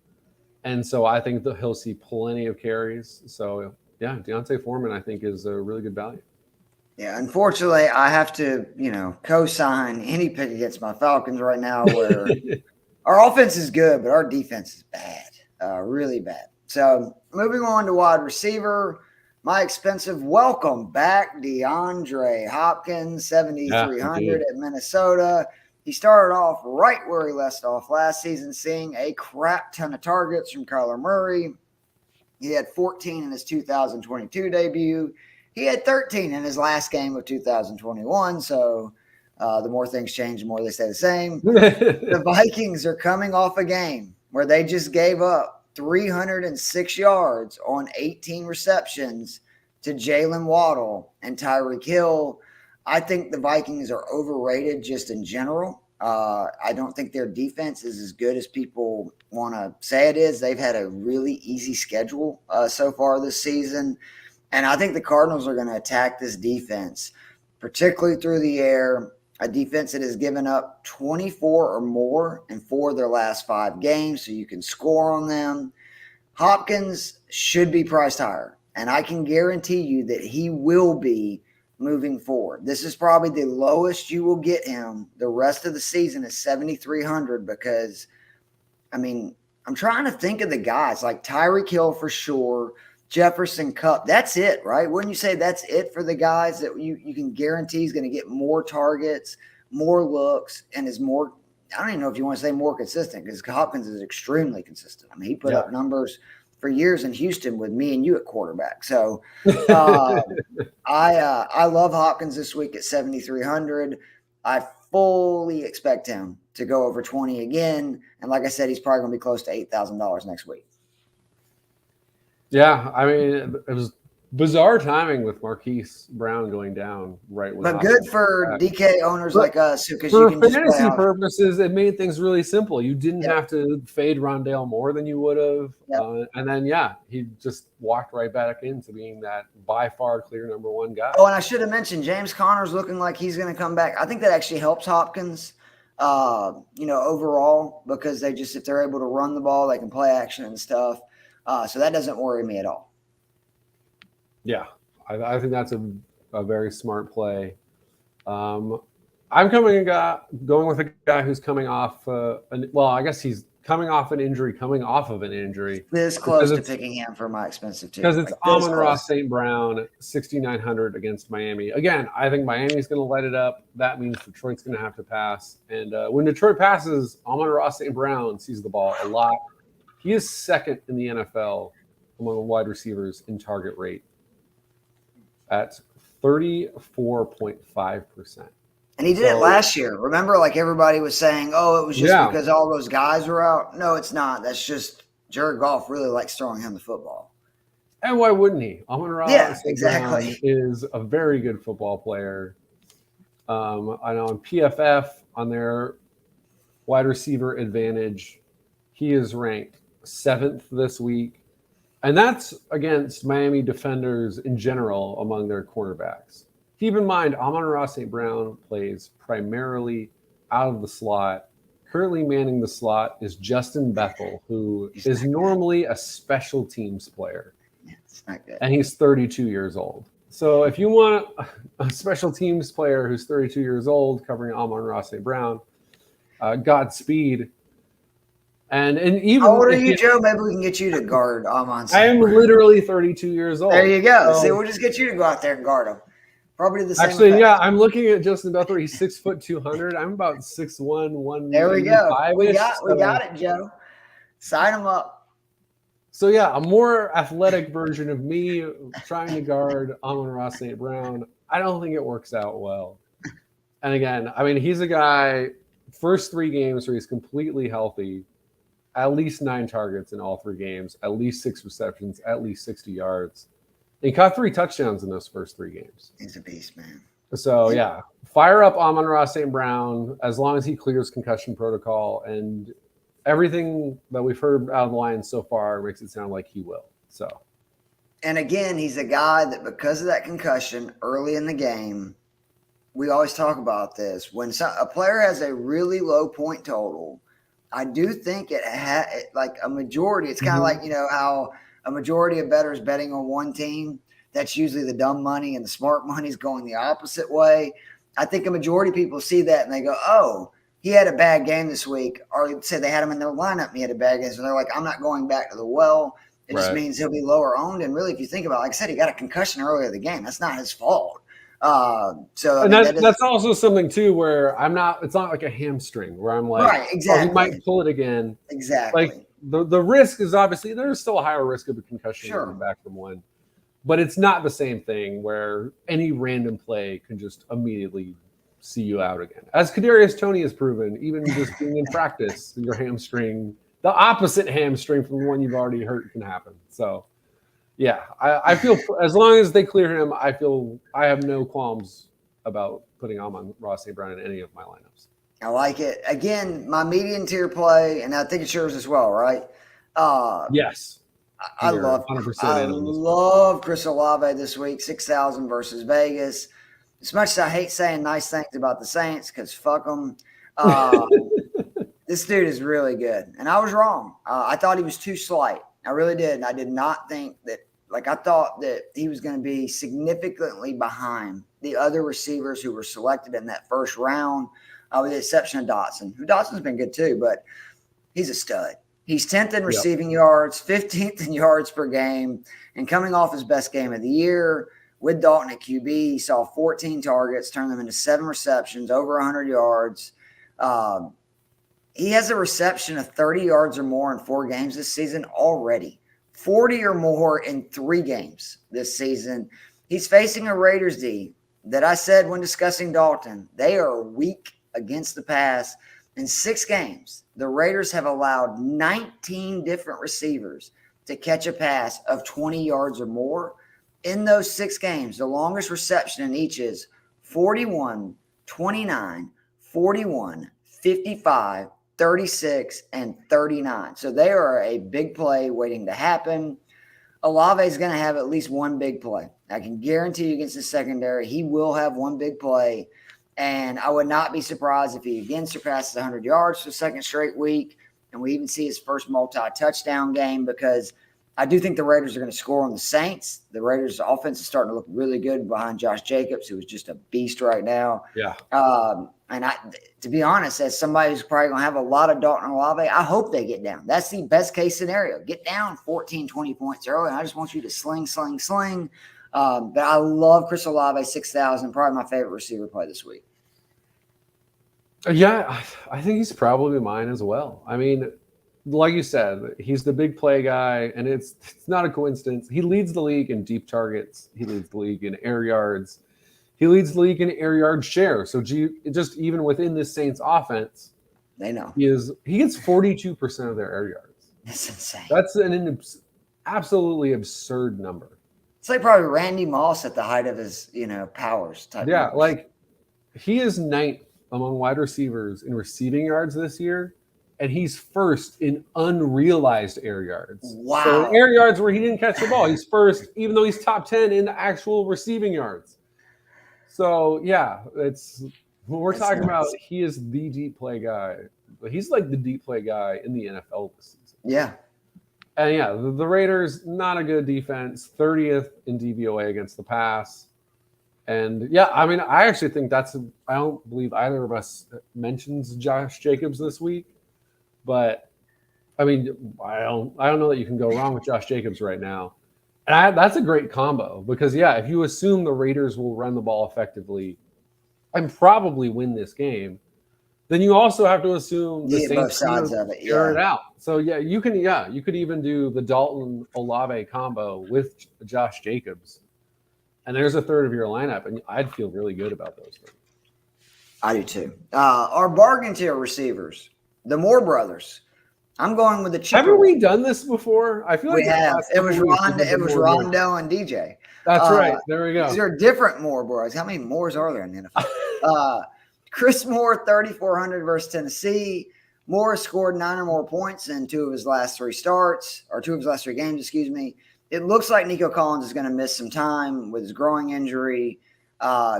And so I think that he'll see plenty of carries. So, yeah, Deonta Foreman, I think, is a really good value. Yeah, unfortunately, I have to, co-sign any pick against my Falcons right now where our offense is good, but our defense is bad, really bad. So moving on to wide receiver, my expensive welcome back, DeAndre Hopkins, 7,300 at Minnesota. He started off right where he left off last season, seeing a crap ton of targets from Kyler Murray. He had 14 in his 2022 debut. He had 13 in his last game of 2021. So the more things change, the more they stay the same. The Vikings are coming off a game where they just gave up 306 yards on 18 receptions to Jalen Waddle and Tyreek Hill. I think the Vikings are overrated just in general. I don't think their defense is as good as people want to say it is. They've had a really easy schedule so far this season. And I think the Cardinals are going to attack this defense, particularly through the air, a defense that has given up 24 or more in 4 of their last 5 games, so you can score on them. Hopkins should be priced higher, and I can guarantee you that he will be moving forward. This is probably the lowest you will get him. The rest of the season is 7,300 because, I'm trying to think of the guys like Tyreek Hill for sure, Jefferson Kupp. That's it, right? Wouldn't you say that's it for the guys that you can guarantee is going to get more targets, more looks, and is more I don't even know if you want to say more consistent, because Hopkins is extremely consistent. I mean, he put up numbers for years in Houston with me and you at quarterback. So I love Hopkins this week at 7,300. I fully expect him to go over 20 again. And like I said, he's probably going to be close to $8,000 next week. Yeah, I mean, it was bizarre timing with Marquise Brown going down right when. But good for DK owners like us, because you can for just fantasy purposes, it made things really simple. You didn't have to fade Rondale more than you would have, and then he just walked right back into being that by far clear number one guy. Oh, and I should have mentioned James Conner's looking like he's going to come back. I think that actually helps Hopkins, overall, because if they're able to run the ball, they can play action and stuff. So that doesn't worry me at all. Yeah, I think that's a very smart play. I'm going with a guy who's coming off. I guess he's coming off an injury. This close to picking him for my expensive team. Because it's Amon-Ra St. Brown, 6,900 against Miami. Again, I think Miami's going to light it up. That means Detroit's going to have to pass. And when Detroit passes, Amon-Ra St. Brown sees the ball a lot. He is second in the NFL among wide receivers in target rate at 34.5%. And he did it last year. Remember, like everybody was saying, oh, it was just because all those guys were out. No, it's not. That's just Jared Goff really likes throwing him the football. And why wouldn't he? Amon-Ra exactly. is a very good football player. I know on PFF, on their wide receiver advantage, he is ranked 7th this week. And that's against Miami defenders in general among their cornerbacks. Keep in mind, Amon-Ra St. Brown plays primarily out of the slot. Currently manning the slot is Justin Bethel, who is normally a special teams player. It's not good. And he's 32 years old. So if you want a special teams player who's 32 years old covering Amon-Ra St. Brown, Godspeed. And even how old are you, Joe? Maybe we can get you to guard Amon. I am literally 32 years old. There you go. So, see, we'll just get you to go out there and guard him. Probably the same. Actually, I'm looking at Justin Bethel. He's 6'2". I'm about 6'1", 195. There we go. We got it, Joe. Sign him up. So a more athletic version of me trying to guard Amon-Ra St. Brown. I don't think it works out well. And again, I mean, he's a guy. First 3 games where he's completely healthy. At least 9 targets in all 3 games, at least 6 receptions, at least 60 yards. He caught 3 touchdowns in those first 3 games. He's a beast, man. So, fire up Amon-Ra St. Brown as long as he clears concussion protocol. And everything that we've heard out of the Lions so far makes it sound like he will. So, and again, he's a guy that because of that concussion early in the game, we always talk about this. When a player has a really low point total, I do think like a majority. It's kind of like, how a majority of bettors betting on one team. That's usually the dumb money, and the smart money is going the opposite way. I think a majority of people see that and they go, oh, he had a bad game this week. Or say they had him in their lineup and he had a bad game. So they're like, I'm not going back to the well. It just means he'll be lower owned. And really, if you think about it, like I said, he got a concussion earlier in the game. That's not his fault. That's also something too where it's not like a hamstring where I'm like, right, exactly. He might pull it again. Exactly. Like the risk is obviously there's still a higher risk of a concussion coming back from one, but it's not the same thing where any random play can just immediately see you out again. As Kadarius Toney has proven, even just being in practice, your hamstring, the opposite hamstring from the one you've already hurt can happen. So. Yeah, I feel as long as they clear him, I have no qualms about putting Amon-Ra St. Brown in any of my lineups. I like it. Again, my median tier play, and I think it's yours as well, right? Yes. I love Chris Olave this week, 6,000 versus Vegas. As much as I hate saying nice things about the Saints, because fuck them, this dude is really good. And I was wrong. I thought he was too slight. I really did. And I did not think that. Like, I thought that he was going to be significantly behind the other receivers who were selected in that first round, with the exception of Dotson. Dotson's been good too, but he's a stud. He's 10th in receiving yards, 15th in yards per game, and coming off his best game of the year with Dalton at QB, he saw 14 targets, turned them into 7 receptions, over 100 yards. he has a reception of 30 yards or more in 4 games this season already. 40 or more in 3 games this season. He's facing a Raiders D that I said when discussing Dalton, they are weak against the pass. In 6 games, the Raiders have allowed 19 different receivers to catch a pass of 20 yards or more. In those 6 games, the longest reception in each is 41, 29, 41, 55, 36, and 39. So they are a big play waiting to happen. Olave is going to have at least one big play. I can guarantee you against the secondary, he will have one big play. And I would not be surprised if he again surpasses 100 yards for the second straight week. And we even see his first multi-touchdown game, because I do think the Raiders are going to score on the Saints. The Raiders' offense is starting to look really good behind Josh Jacobs, who is just a beast right now. Yeah. And to be honest, as somebody who's probably going to have a lot of Dalton and Olave, I hope they get down. That's the best case scenario. Get down 14, 20 points early, and I just want you to sling. But I love Chris Olave, 6,000, probably my favorite receiver play this week. Yeah, I think he's probably mine as well. I mean, like you said, he's the big play guy, and it's not a coincidence. He leads the league in deep targets. He leads the league in air yards. He leads the league in air yard share. So just even within this Saints offense, they know he gets 42% of their air yards. That's insane. That's an absolutely absurd number. It's like probably Randy Moss at the height of his, powers type. Yeah, numbers. like he is ninth among wide receivers in receiving yards this year, and he's first in unrealized air yards. Wow. So in air yards where he didn't catch the ball, he's first, even though he's top 10 in actual receiving yards. So, yeah, we're talking about he is the deep play guy. He's like the deep play guy in the NFL this season. Yeah. And, yeah, the Raiders, not a good defense, 30th in DVOA against the pass. And, yeah, I mean, I actually think I don't believe either of us mentions Josh Jacobs this week. But, I mean, I don't know that you can go wrong with Josh Jacobs right now. And that's a great combo because, yeah, if you assume the Raiders will run the ball effectively and probably win this game, then you also have to assume the Saints both sides of it, figure it out. So, yeah, you could even do the Dalton Olave combo with Josh Jacobs. And there's a third of your lineup, and I'd feel really good about those things. I do too. Our bargain tier receivers, the Moore brothers. I'm going with the cheaper. Haven't we done this before? I feel like we have. It was Rondo and DJ. That's right. There we go. These are different Moore brothers. How many Moores are there in the NFL? Chris Moore, 3,400 versus Tennessee. Moore scored 9 or more points in 2 of his last 3 games, excuse me. It looks like Nico Collins is going to miss some time with his growing injury,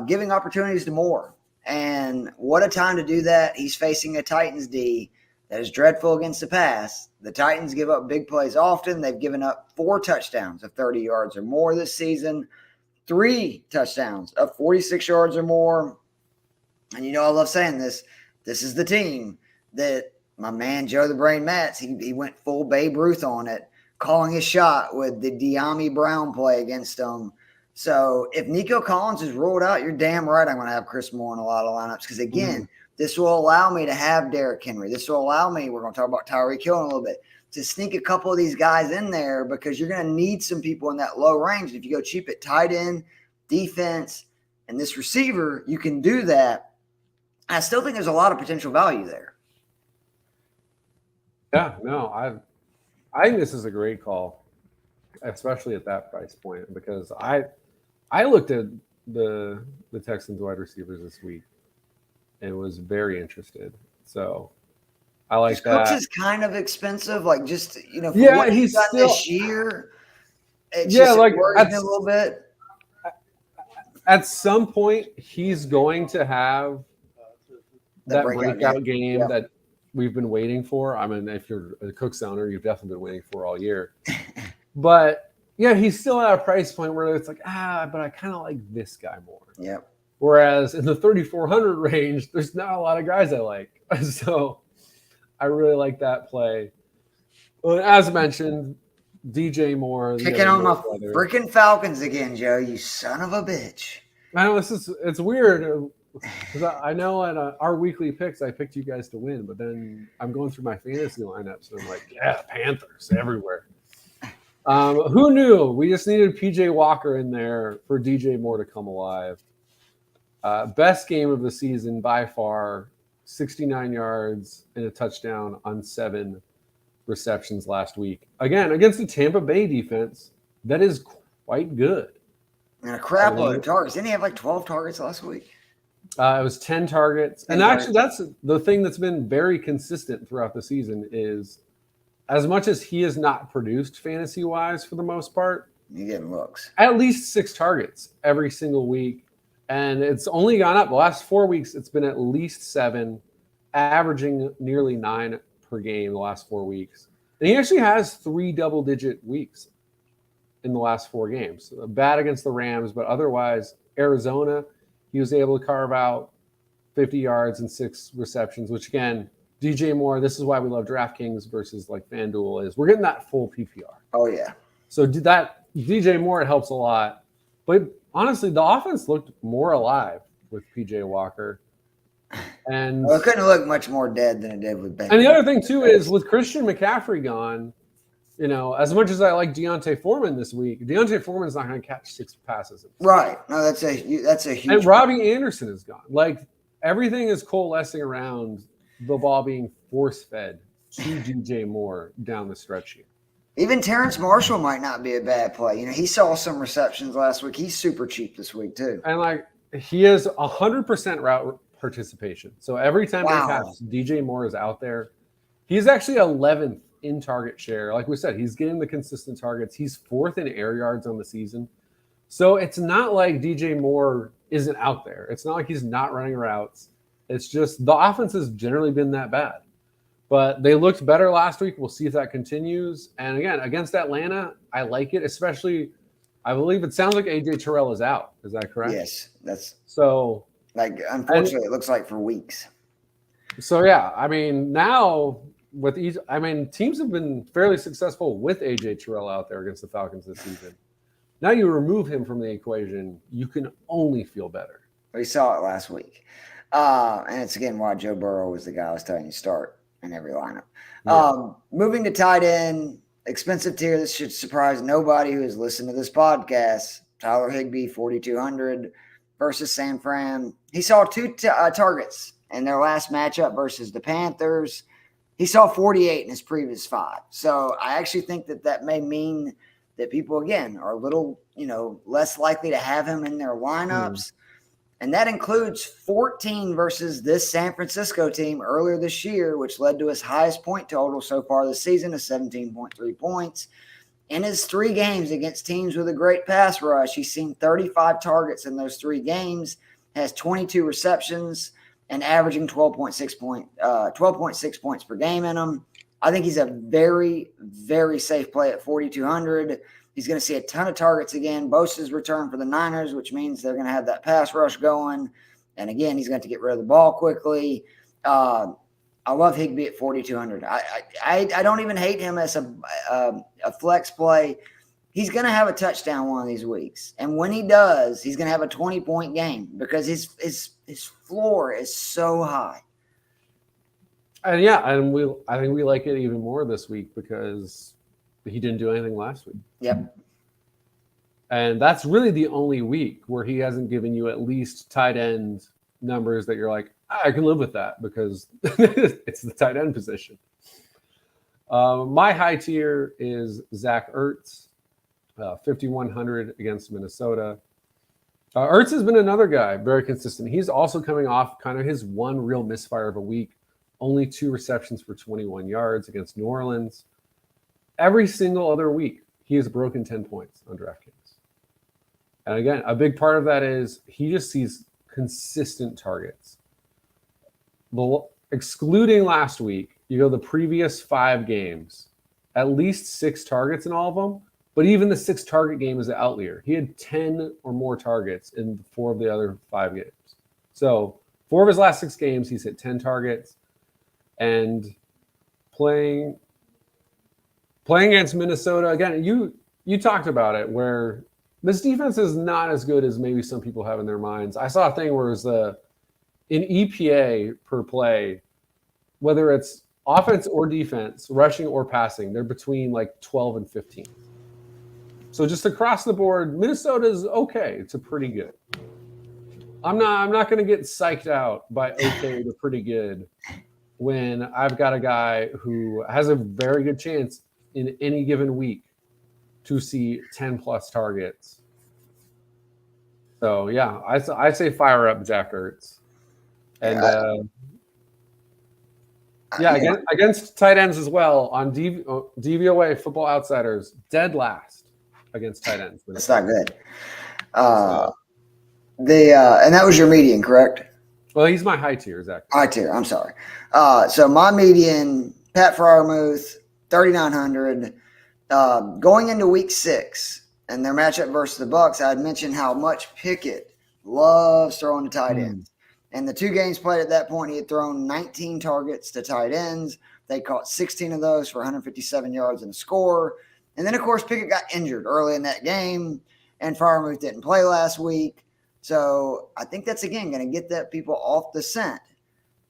giving opportunities to Moore. And what a time to do that. He's facing a Titans D that is dreadful against the pass. The Titans give up big plays often. They've given up 4 touchdowns of 30 yards or more this season, 3 touchdowns of 46 yards or more. And I love saying this. This is the team that my man Joe the Brain Matz, he went full Babe Ruth on it, calling his shot with the De'Ami Brown play against them. So if Nico Collins is ruled out, you're damn right I'm going to have Chris Moore in a lot of lineups because, again, this will allow me to have Derrick Henry. This will allow me, we're going to talk about Tyreek Hill in a little bit, to sneak a couple of these guys in there because you're going to need some people in that low range. If you go cheap at tight end, defense, and this receiver, you can do that. I still think there's a lot of potential value there. Yeah, no, I think this is a great call, especially at that price point, because I looked at the Texans wide receivers this week and was very interested. So I like that. Cooks is kind of expensive, like just for what he's done still this year. It's like worries me a little bit. At some point, he's going to have that breakout game that we've been waiting for. I mean, if you're a Cooks owner, you've definitely been waiting for all year. But yeah, he's still at a price point where it's like, but I kind of like this guy more. Yep. Whereas in the 3,400 range, there's not a lot of guys I like. So I really like that play. Well, as mentioned, DJ Moore. Picking on my freaking Falcons again, Joe, you son of a bitch. I know it's weird. Because I know at our weekly picks, I picked you guys to win, but then I'm going through my fantasy lineups and I'm like, yeah, Panthers everywhere. Who knew? We just needed PJ Walker in there for DJ Moore to come alive. Best game of the season by far, 69 yards and a touchdown on 7 receptions last week. Again, against the Tampa Bay defense, that is quite good. And a crap load of targets. Didn't he have like 12 targets last week? It was 10 targets. And actually, that's the thing that's been very consistent throughout the season is as much as he has not produced fantasy-wise for the most part, you getting looks. At least 6 targets every single week. And it's only gone up. The last 4 weeks, it's been at least 7, averaging nearly 9 per game the last 4 weeks. And he actually has 3 double-digit weeks in the last 4 games. Bad against the Rams, but otherwise, Arizona, he was able to carve out 50 yards and 6 receptions, which again, DJ Moore, this is why we love DraftKings versus like FanDuel is we're getting that full PPR. Oh, yeah. So did that DJ Moore, it helps a lot. But honestly, the offense looked more alive with PJ Walker. And it couldn't look much more dead than it did with Ben. And the other thing, too, is with Christian McCaffrey gone, you know, as much as I like Deontay Foreman this week, Deontay Foreman's not going to catch 6 passes. Right. No, that's a huge. And Robbie Anderson is gone. Like, everything is coalescing around the ball being force-fed to DJ Moore down the stretch here. Even Terrence Marshall might not be a bad play. You know, he saw some receptions last week. He's super cheap this week, too. And, like, he has 100% route participation. So every time they pass, DJ Moore is out there. He's actually 11th in target share. Like we said, he's getting the consistent targets. He's 4th in air yards on the season. So it's not like DJ Moore isn't out there. It's not like he's not running routes. It's just the offense has generally been that bad. But they looked better last week. We'll see if that continues. And again, against Atlanta, I like it, especially I believe it sounds like AJ Terrell is out. Is that correct? Yes. That's so like unfortunately it looks like for weeks. So yeah, I mean now with teams have been fairly successful with AJ Terrell out there against the Falcons this season. Now you remove him from the equation, you can only feel better. We saw it last week. And it's again why Joe Burrow was the guy I was telling you start in every lineup. Yeah. Moving to tight end, expensive tier. This should surprise nobody who has listened to this podcast. Tyler Higbee, 4,200 versus San Fran. He saw 2 targets in their last matchup versus the Panthers. He saw 48 in his previous 5. So I actually think that may mean that people, again, are a little, less likely to have him in their lineups. And that includes 14 versus this San Francisco team earlier this year, which led to his highest point total so far this season of 17.3 points. In his 3 games against teams with a great pass rush, he's seen 35 targets in those 3 games, has 22 receptions, and averaging 12.6 points per game in them. I think he's a very, very safe play at 4,200. He's going to see a ton of targets again. Bosa's return for the Niners, which means they're going to have that pass rush going. And again, he's going to get rid of the ball quickly. I love Higbee at 4,200. I don't even hate him as a flex play. He's going to have a touchdown one of these weeks. And when he does, he's going to have a 20-point game because his floor is so high. And yeah, and I think we like it even more this week because he didn't do anything last week. Yep. And that's really the only week where he hasn't given you at least tight end numbers that you're like, I can live with that because it's the tight end position. My high tier is Zach Ertz, 5,100 against Minnesota. Ertz has been another guy, very consistent. He's also coming off kind of his one real misfire of a week, only 2 receptions for 21 yards against New Orleans. Every single other week, he has broken 10 points on DraftKings. And again, a big part of that is he just sees consistent targets. Excluding last week, you go the previous 5 games, at least 6 targets in all of them. But even the 6 target game is an outlier. He had 10 or more targets in 4 of the other 5 games. So 4 of his last 6 games, he's hit 10 targets. And playing against Minnesota, again, you talked about it, where this defense is not as good as maybe some people have in their minds. I saw a thing where it was in EPA per play, whether it's offense or defense, rushing or passing, they're between like 12 and 15. So just across the board, Minnesota's okay. It's a pretty good. I'm not going to get psyched out by okay to pretty good when I've got a guy who has a very good chance in any given week to see 10 plus targets. So yeah, I say fire up Jack Ertz. And against tight ends as well on DVOA Football Outsiders, dead last against tight ends. That's not good. And that was your median, correct? Well, he's my high tier, Zach. High tier. I'm sorry. So my median, Pat Freiermuth, 3,900. Going into week 6 and their matchup versus the Bucs, I had mentioned how much Pickett loves throwing to tight ends. And the 2 games played at that point, he had thrown 19 targets to tight ends. They caught 16 of those for 157 yards and a score. And then, of course, Pickett got injured early in that game, and Freiermuth didn't play last week. So I think that's, again, going to get that people off the scent.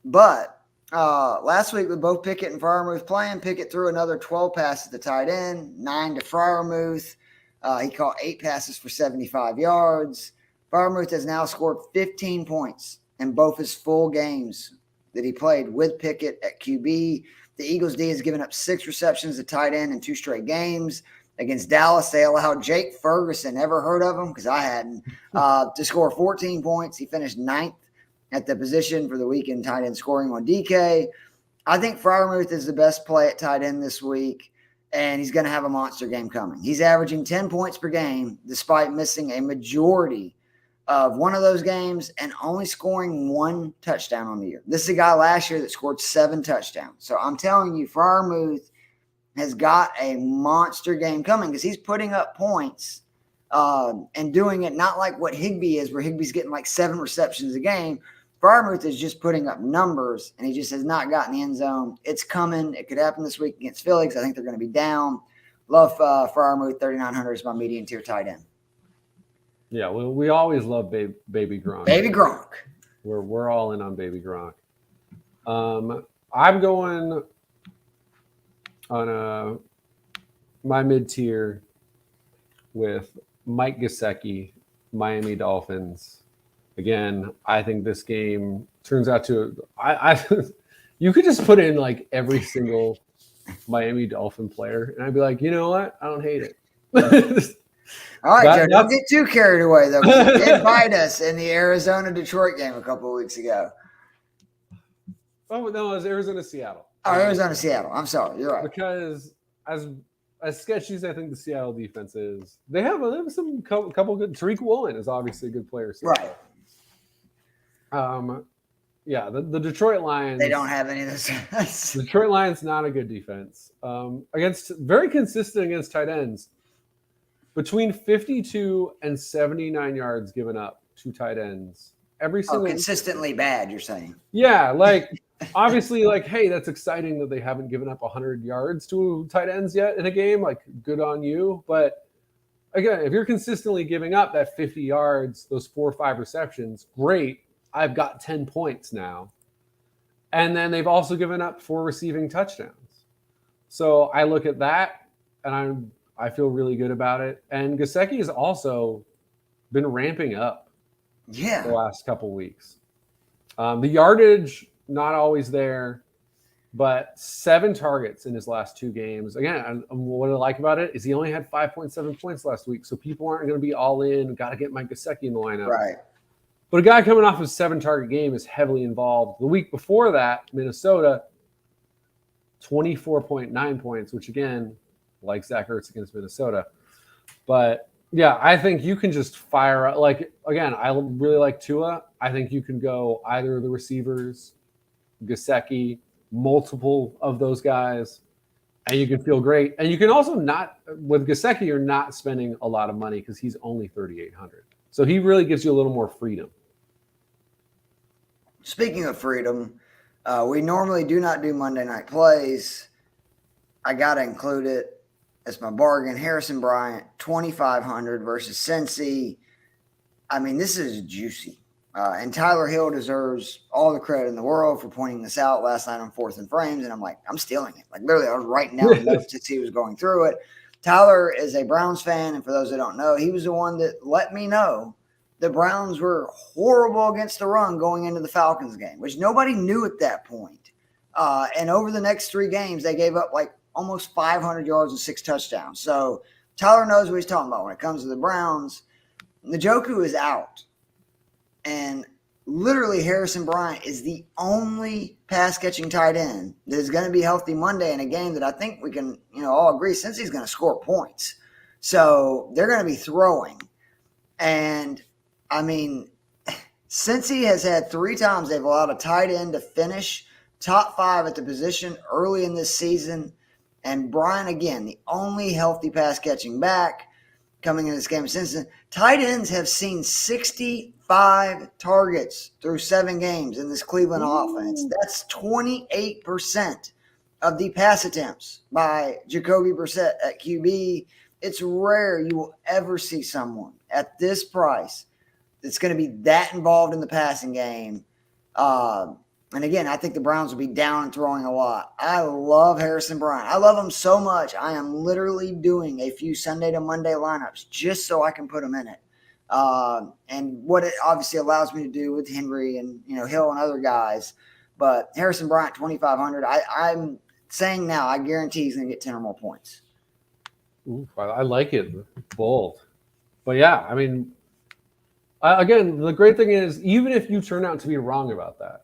But last week with both Pickett and Freiermuth playing, Pickett threw another 12 passes to tight end, 9 to Freiermuth. He caught 8 passes for 75 yards. Freiermuth has now scored 15 points in both his full games that he played with Pickett at QB. The Eagles D has given up 6 receptions to tight end in 2 straight games. Against Dallas, they allowed Jake Ferguson, ever heard of him? Because I hadn't, to score 14 points. He finished 9th at the position for the week in tight end scoring on DK. I think Freiermuth is the best play at tight end this week, and he's going to have a monster game coming. He's averaging 10 points per game despite missing a majority of one of those games and only scoring 1 touchdown on the year. This is a guy last year that scored 7 touchdowns. So I'm telling you, Freiermuth has got a monster game coming because he's putting up points and doing it not like what Higbee is, where Higbee's getting like 7 receptions a game. Freiermuth is just putting up numbers, and he just has not gotten the end zone. It's coming. It could happen this week against Philly because I think they're going to be down. Love Freiermuth, 3,900 is my median tier tight end. Yeah, well, we always love Baby Gronk. Baby Gronk. We're all in on Baby Gronk. I'm going on my mid-tier with Mike Gesicki, Miami Dolphins. Again, I think this game turns out to you could just put in like every single Miami Dolphin player, and I'd be like, you know what? I don't hate it. All right, Joe, don't get too carried away, though. You did bite us in the Arizona-Detroit game a couple of weeks ago. Oh, no, it was Arizona-Seattle. Oh, Arizona-Seattle. I'm sorry. You're right. Because as sketchy as I think the Seattle defense is, they have some couple good – Tariq Woolen is obviously a good player. So. Right. Yeah, the Detroit Lions – They don't have any of this. The Detroit Lions, not a good defense. Very consistent against tight ends. Between 52 and 79 yards given up to tight ends. Every single consistently bad, you're saying. Yeah, like obviously, like, hey, that's exciting that they haven't given up 100 yards to tight ends yet in a game. Like, good on you. But again, if you're consistently giving up that 50 yards, those 4 or 5 receptions, great. I've got 10 points now. And then they've also given up 4 receiving touchdowns. So I look at that and I feel really good about it. And Gesicki has also been ramping up the last couple weeks. The yardage, not always there, but 7 targets in his last 2 games. Again, what I like about it is he only had 5.7 points last week, so people aren't going to be all in. Got to get Mike Gesicki in the lineup. Right. But a guy coming off a 7-target game is heavily involved. The week before that, Minnesota, 24.9 points, which again – like Zach Ertz against Minnesota. But, yeah, I think you can just fire up. Like, again, I really like Tua. I think you can go either of the receivers, Gesicki, multiple of those guys, and you can feel great. And you can also not – with Gesicki, you're not spending a lot of money because he's only $3,800. So he really gives you a little more freedom. Speaking of freedom, we normally do not do Monday night plays. I got to include it. That's my bargain. Harrison Bryant, 2,500 versus Cincy. I mean, this is juicy. And Tyler Hill deserves all the credit in the world for pointing this out last night on Fourth and Frames. And I'm like, I'm stealing it. Like, literally, I was writing down notes as he was going through it. Tyler is a Browns fan. And for those that don't know, he was the one that let me know the Browns were horrible against the run going into the Falcons game, which nobody knew at that point. And over the next 3 games, they gave up like almost 500 yards and 6 touchdowns. So Tyler knows what he's talking about when it comes to the Browns. Njoku is out. And literally Harrison Bryant is the only pass-catching tight end that is going to be healthy Monday in a game that I think we can, all agree since he's going to score points. So they're going to be throwing. And, I mean, since he has had 3 times they've allowed a tight end to finish top 5 at the position early in this season. And Bryant, again, the only healthy pass-catching back coming in this game. Since then, tight ends have seen 65 targets through 7 games in this Cleveland offense. That's 28% of the pass attempts by Jacoby Brissett at QB. It's rare you will ever see someone at this price that's going to be that involved in the passing game. And again, I think the Browns will be down and throwing a lot. I love Harrison Bryant. I love him so much. I am literally doing a few Sunday to Monday lineups just so I can put him in it. And what it obviously allows me to do with Henry and Hill and other guys. But Harrison Bryant, 2,500. I'm saying now, I guarantee he's going to get 10 or more points. Ooh, I like it. Bold. But yeah, I mean, again, the great thing is, even if you turn out to be wrong about that,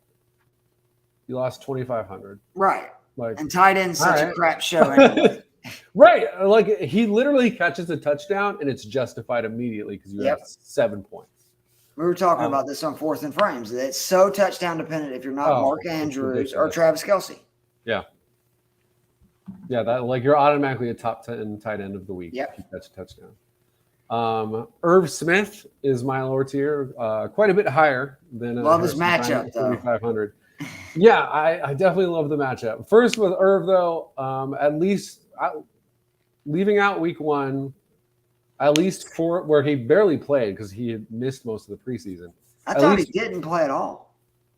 you lost 2,500. Right. Like, and tight end's such a crap show anyway. Right. Like, he literally catches a touchdown and it's justified immediately because you have 7 points. We were talking about this on Fourth and Frames. It's so touchdown dependent if you're not Mark Andrews or Travis Kelce. Yeah. Yeah, that you're automatically a top 10 tight end of the week if you catch a touchdown. Irv Smith is my lower tier, quite a bit higher than love his matchup, though. 3,500. Yeah, I definitely love the matchup. First with Irv, though, at least leaving out week 1, at least 4 where he barely played because he had missed most of the preseason. I thought he didn't play at all.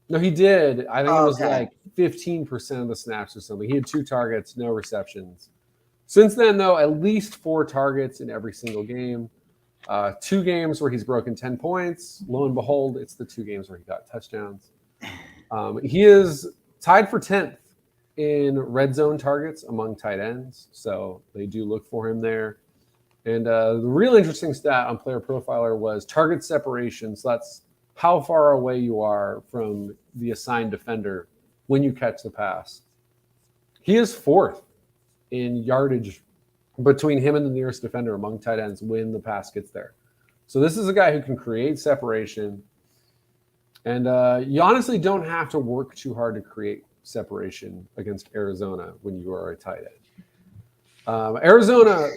No, he did. I think it was like 15% of the snaps or something. He had 2 targets, no receptions. Since then, though, at least 4 targets in every single game. 2 games where he's broken 10 points. Lo and behold, it's the 2 games where he got touchdowns. He is tied for 10th in red zone targets among tight ends, so they do look for him there. And the real interesting stat on Player Profiler was target separation. So that's how far away you are from the assigned defender when you catch the pass. He is 4th in yardage between him and the nearest defender among tight ends when the pass gets there. So this is a guy who can create separation. And you honestly don't have to work too hard to create separation against Arizona when you are a tight end. Arizona,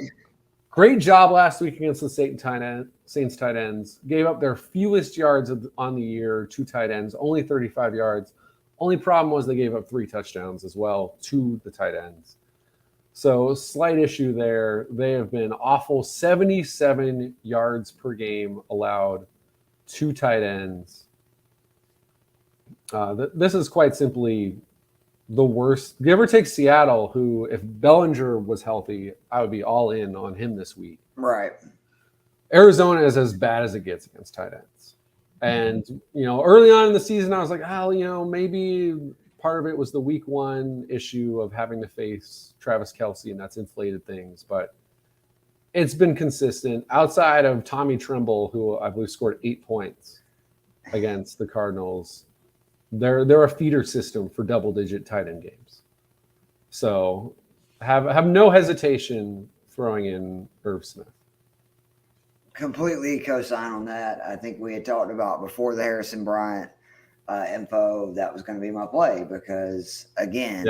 great job last week against the Saints tight ends. Gave up their fewest yards on the year to tight ends, only 35 yards. Only problem was they gave up 3 touchdowns as well to the tight ends. So slight issue there. They have been awful. 77 yards per game allowed to tight ends. This is quite simply the worst. Give or take Seattle, who, if Bellinger was healthy, I would be all in on him this week. Right. Arizona is as bad as it gets against tight ends. And, early on in the season, I was like, maybe part of it was the week 1 issue of having to face Travis Kelce, and that's inflated things. But it's been consistent outside of Tommy Tremble, who I believe scored 8 points against the Cardinals. They're a feeder system for double-digit tight end games. So have no hesitation throwing in Irv Smith. Completely co-sign on that. I think we had talked about before the Harrison Bryant info that was going to be my play because, again,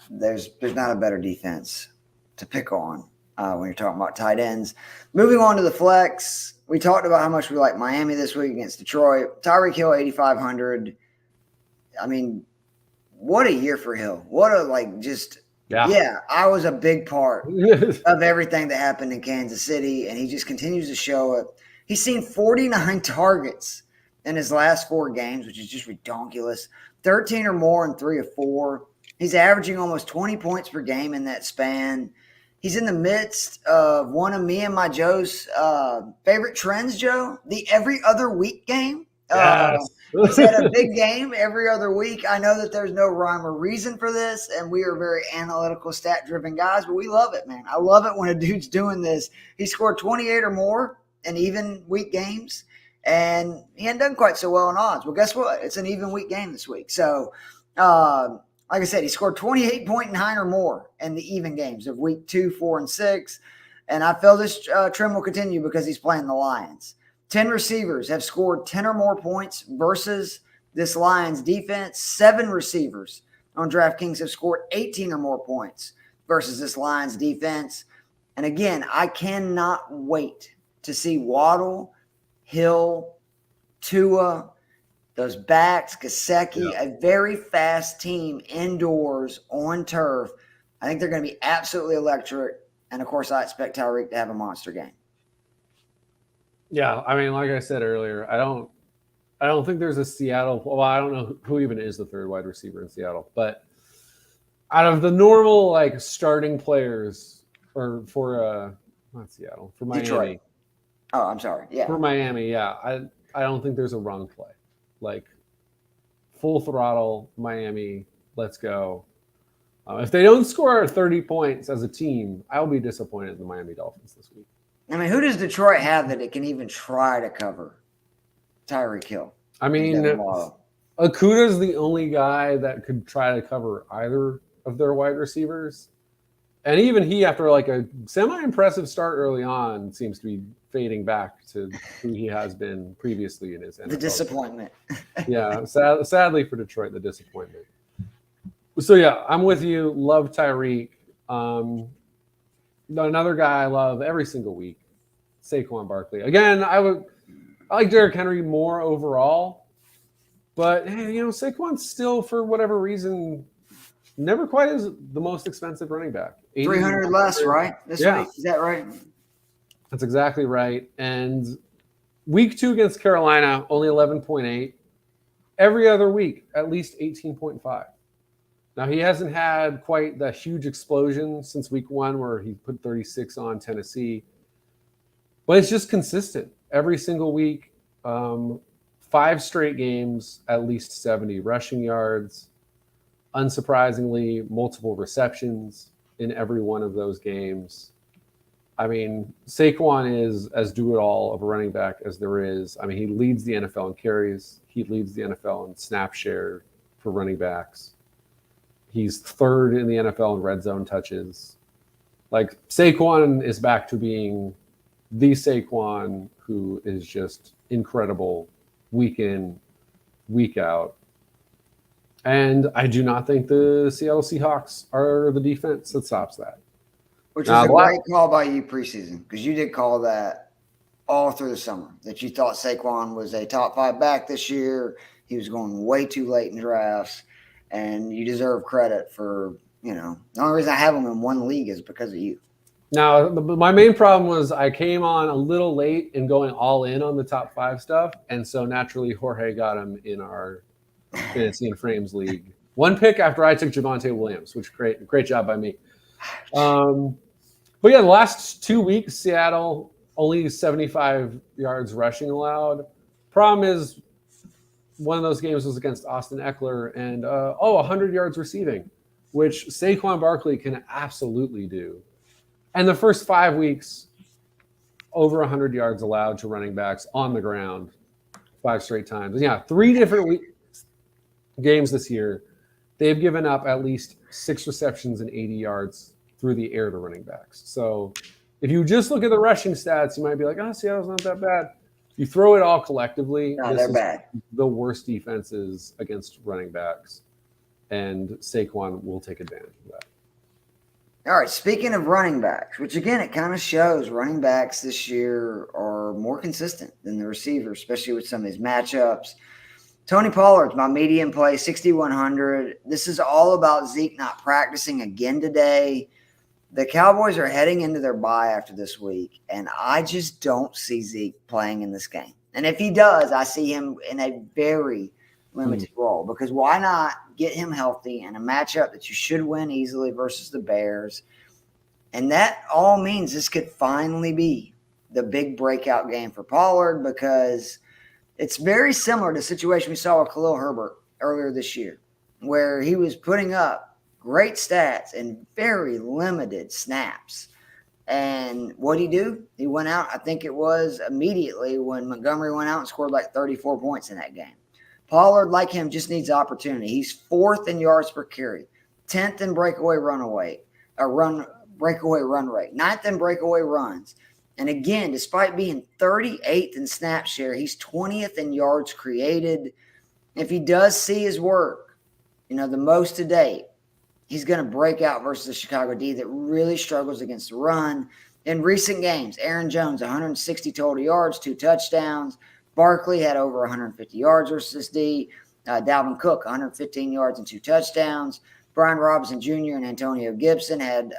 there's not a better defense to pick on when you're talking about tight ends. Moving on to the flex, we talked about how much we like Miami this week against Detroit. Tyreek Hill, 8,500. I mean, what a year for Hill. What a, I was a big part of everything that happened in Kansas City, and he just continues to show it. He's seen 49 targets in his last 4 games, which is just ridiculous. 13 or more in 3 of 4. He's averaging almost 20 points per game in that span. He's in the midst of one of me and my Joe's favorite trends, Joe, the every other week game. Yes. He's had a big game every other week. I know that there's no rhyme or reason for this, and we are very analytical, stat-driven guys, but we love it, man. I love it when a dude's doing this. He scored 28 or more in even week games, and he hadn't done quite so well in odds. Well, guess what? It's an even week game this week. So, like I said, he scored 28.9 or more in the even games of week 2, 4, and 6. And I feel this trend will continue because he's playing the Lions. 10 receivers have scored 10 or more points versus this Lions defense. 7 receivers on DraftKings have scored 18 or more points versus this Lions defense. And again, I cannot wait to see Waddle, Hill, Tua, those backs, Gesicki, a very fast team indoors on turf. I think they're going to be absolutely electric. And, of course, I expect Tyreek to have a monster game. Yeah, I mean, like I said earlier, I don't think there's a Seattle. Well, I don't know who even is the third wide receiver in Seattle, but out of the normal like starting players, or for not Seattle, for Miami. Detroit. Oh, I'm sorry. Yeah, for Miami. Yeah, I don't think there's a run play. Like full throttle, Miami. Let's go. If they don't score 30 points as a team, I'll be disappointed in the Miami Dolphins this week. I mean, who does Detroit have that it can even try to cover Tyreek Hill? I mean, Okuda's the only guy that could try to cover either of their wide receivers. And even he, after like a semi-impressive start early on, seems to be fading back to who he has been previously in his NFL. The disappointment. Yeah, sadly for Detroit, the disappointment. So, yeah, I'm with you. Love Tyreek. Another guy I love every single week, Saquon Barkley. Again, I like Derrick Henry more overall, but Saquon's still, for whatever reason, never quite as the most expensive running back. 300 less, right? This week, is that right? That's exactly right. And week 2 against Carolina, only 11.8. Every other week, at least 18.5. Now, he hasn't had quite the huge explosion since week 1 where he put 36 on Tennessee. But it's just consistent. Every single week, 5 straight games, at least 70 rushing yards. Unsurprisingly, multiple receptions in every one of those games. I mean, Saquon is as do-it-all of a running back as there is. I mean, he leads the NFL in carries. He leads the NFL in snap share for running backs. He's 3rd in the NFL in red zone touches. Like, Saquon is back to being the Saquon who is just incredible week in, week out. And I do not think the Seattle Seahawks are the defense that stops that. Which was a great call by you preseason, because you did call that all through the summer, that you thought Saquon was a top 5 back this year. He was going way too late in drafts. And you deserve credit for, the only reason I have him in one league is because of you. Now, my main problem was I came on a little late in going all in on the top 5 stuff. And so naturally, Jorge got him in our Fantasy and Frames League. 1 pick after I took Javonte Williams, which great job by me. But yeah, the last 2 weeks, Seattle, only 75 yards rushing allowed. Problem is, one of those games was against Austin Eckler, and 100 yards receiving, which Saquon Barkley can absolutely do. And the first 5 weeks, over 100 yards allowed to running backs on the ground 5 straight times. And yeah, 3 different games this year, they've given up at least 6 receptions and 80 yards through the air to running backs. So if you just look at the rushing stats, you might be like, Seattle's not that bad. You throw it all collectively, no, they're bad. The worst defenses against running backs, and Saquon will take advantage of that. All right, speaking of running backs, which again, it kind of shows running backs this year are more consistent than the receivers, especially with some of these matchups. Tony Pollard's my median play, 6,100. This is all about Zeke not practicing again today. The Cowboys are heading into their bye after this week, and I just don't see Zeke playing in this game. And if he does, I see him in a very limited role, because why not get him healthy in a matchup that you should win easily versus the Bears? And that all means this could finally be the big breakout game for Pollard, because it's very similar to the situation we saw with Khalil Herbert earlier this year, where he was putting up great stats in very limited snaps. And what'd he do? He went out, I think it was immediately when Montgomery went out and scored like 34 points in that game. Pollard, like him, just needs opportunity. He's 4th in yards per carry, 10th in breakaway run rate, 9th in breakaway runs. And again, despite being 38th in snap share, he's 20th in yards created. If he does see his work, the most to date, he's going to break out versus the Chicago D that really struggles against the run. In recent games, Aaron Jones, 160 total yards, 2 touchdowns. Barkley had over 150 yards versus this D. Dalvin Cook, 115 yards and 2 touchdowns. Brian Robinson Jr. and Antonio Gibson had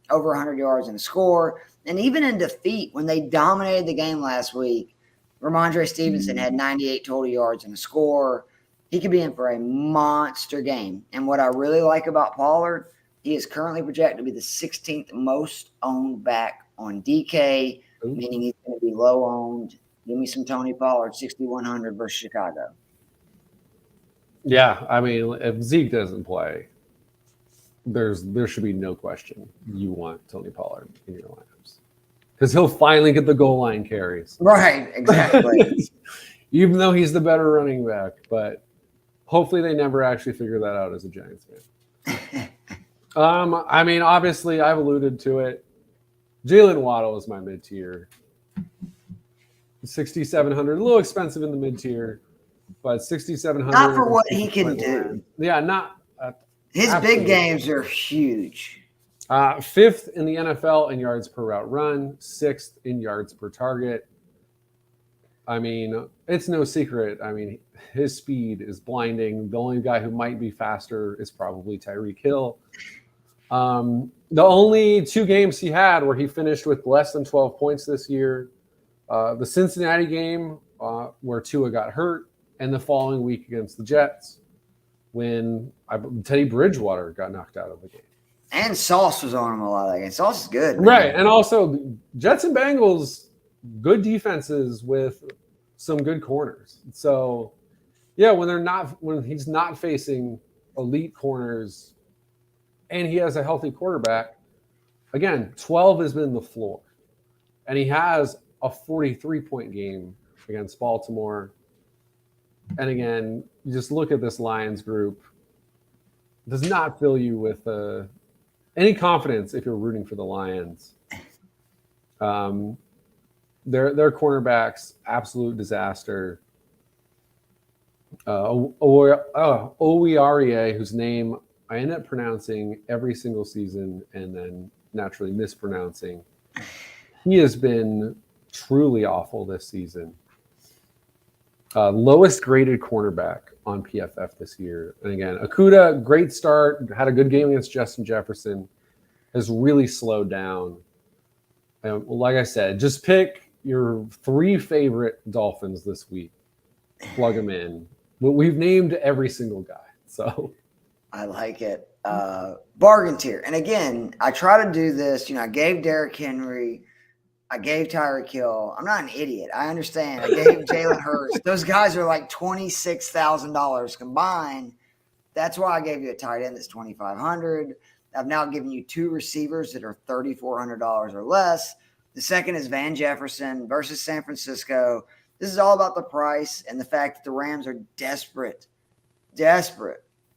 over 100 yards and a score. And even in defeat, when they dominated the game last week, Ramondre Stevenson had 98 total yards and a score. He could be in for a monster game. And what I really like about Pollard, he is currently projected to be the 16th most owned back on DK, meaning he's going to be low owned. Give me some Tony Pollard, 6,100 versus Chicago. Yeah, I mean, if Zeke doesn't play, there should be no question you want Tony Pollard in your lineups, because he'll finally get the goal line carries. Right, exactly. Even though he's the better running back, but hopefully they never actually figure that out as a Giants fan. I mean, obviously I've alluded to it. Jalen Waddle is my mid-tier. 6,700, a little expensive in the mid-tier, but 6,700. Not for what he can do. Yeah, not. His big games are huge. 5th in the NFL in yards per route run, 6th in yards per target. I mean, it's no secret. I mean, his speed is blinding. The only guy who might be faster is probably Tyreek Hill. The only 2 games he had where he finished with less than 12 points this year, the Cincinnati game where Tua got hurt, and the following week against the Jets when Teddy Bridgewater got knocked out of the game. And Sauce was on him a lot of that game. Sauce is good, man. Right, and also Jets and Bengals, good defenses with some good corners. So, yeah, when he's not facing elite corners and he has a healthy quarterback, again, 12 has been the floor. And he has a 43-point game against Baltimore. And again, you just look at this Lions group. It does not fill you with any confidence if you're rooting for the Lions. Their cornerbacks, absolute disaster. Owearie, whose name I end up pronouncing every single season and then naturally mispronouncing. He has been truly awful this season. Lowest graded cornerback on PFF this year. And again, Okudah, great start, had a good game against Justin Jefferson, has really slowed down. And like I said, just pick your 3 favorite Dolphins this week. Plug them in. We've named every single guy. So I like it. Bargain tier. And again, I try to do this. I gave Derrick Henry. I gave Tyreek Hill. I'm not an idiot. I understand. I gave Jalen Hurts. Those guys are like $26,000 combined. That's why I gave you a tight end that's $2,500. I've now given you 2 receivers that are $3,400 or less. The second is Van Jefferson versus San Francisco. This is all about the price and the fact that the Rams are desperate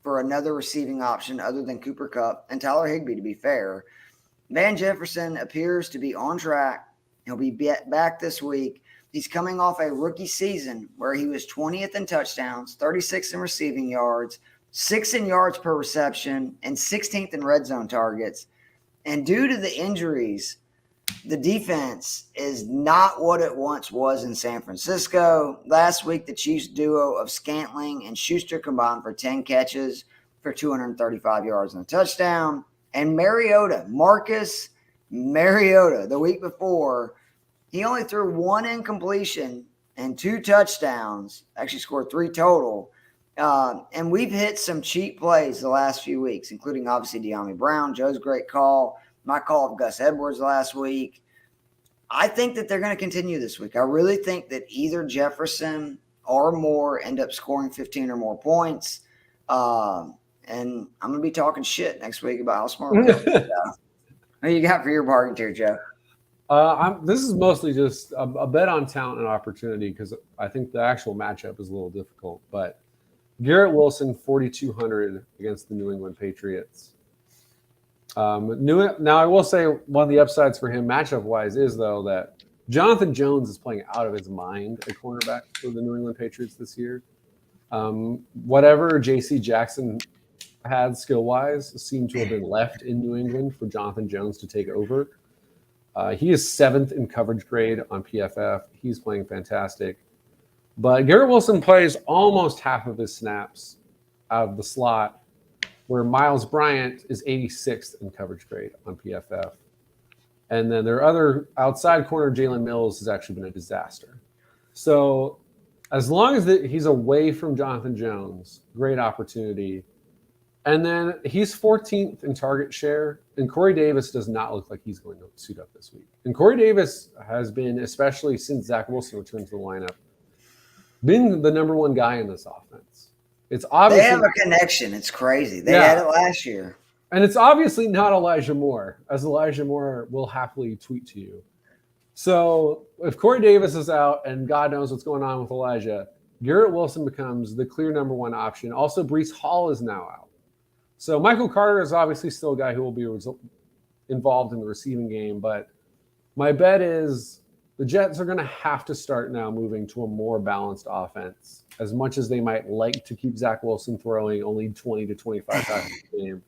for another receiving option other than Cooper Kupp and Tyler Higbee, to be fair. Van Jefferson appears to be on track. He'll be back this week. He's coming off a rookie season where he was 20th in touchdowns, 36th in receiving yards, 6th in yards per reception, and 16th in red zone targets. And due to the injuries, the defense is not what it once was in San Francisco. Last week, the Chiefs duo of Scantling and Schuster combined for 10 catches for 235 yards and a touchdown. And Marcus Mariota, the week before, he only threw 1 incompletion and 2 touchdowns, actually scored 3 total. And we've hit some cheap plays the last few weeks, including obviously De'Ami Brown, Joe's great call, my call of Gus Edwards last week. I think that they're going to continue this week. I really think that either Jefferson or Moore end up scoring 15 or more points. And I'm going to be talking shit next week about how smart we are. What do you got for your bargain tier, Joe? This is mostly just a bet on talent and opportunity because I think the actual matchup is a little difficult. But Garrett Wilson, 4,200 against the New England Patriots. Now, I will say one of the upsides for him matchup-wise is, though, that Jonathan Jones is playing out of his mind at cornerback for the New England Patriots this year. Whatever J.C. Jackson had skill-wise seemed to have been left in New England for Jonathan Jones to take over. He is 7th in coverage grade on PFF. He's playing fantastic. But Garrett Wilson plays almost half of his snaps out of the slot, where Miles Bryant is 86th in coverage grade on PFF. And then their other outside corner, Jalen Mills, has actually been a disaster. So as long as he's away from Jonathan Jones, great opportunity. And then he's 14th in target share, and Corey Davis does not look like he's going to suit up this week. And Corey Davis has been, especially since Zach Wilson returned to the lineup, been the number one guy in this offense. It's obviously, they have a connection. It's crazy. They had it last year. And it's obviously not Elijah Moore, as Elijah Moore will happily tweet to you. So if Corey Davis is out and God knows what's going on with Elijah, Garrett Wilson becomes the clear number one option. Also, Breece Hall is now out. So Michael Carter is obviously still a guy who will be involved in the receiving game. But my bet is the Jets are going to have to start now moving to a more balanced offense. As much as they might like to keep Zach Wilson throwing only 20 to 25 times a game,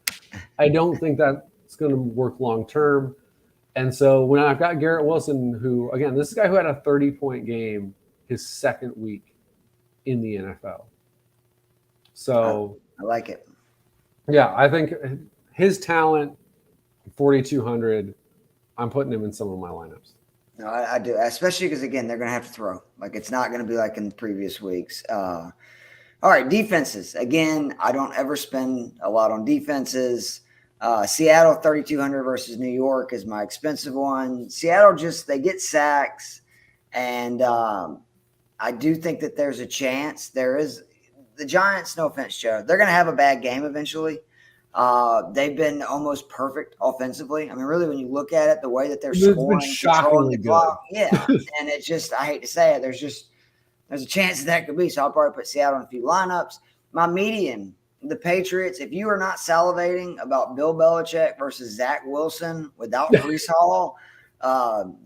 I don't think that's going to work long term. And so when I've got Garrett Wilson, who, again, this is a guy who had a 30-point game his second week in the NFL. So I like it. Yeah, I think his talent, 4,200, I'm putting him in some of my lineups. No, I do, especially because, again, they're going to have to throw. Like, it's not going to be like in the previous weeks. All right, defenses. Again, I don't ever spend a lot on defenses. Seattle, 3,200 versus New York is my expensive one. Seattle they get sacks, and I do think that there's a chance. There is the Giants, no offense, Joe, they're going to have a bad game eventually. They've been almost perfect offensively. I mean, really, when you look at it, the way that they're scoring, shockingly good. Yeah, and it's just, I hate to say it, there's a chance that could be. So I'll probably put Seattle in a few lineups. My median, the Patriots. If you are not salivating about Bill Belichick versus Zach Wilson without Breece Hall,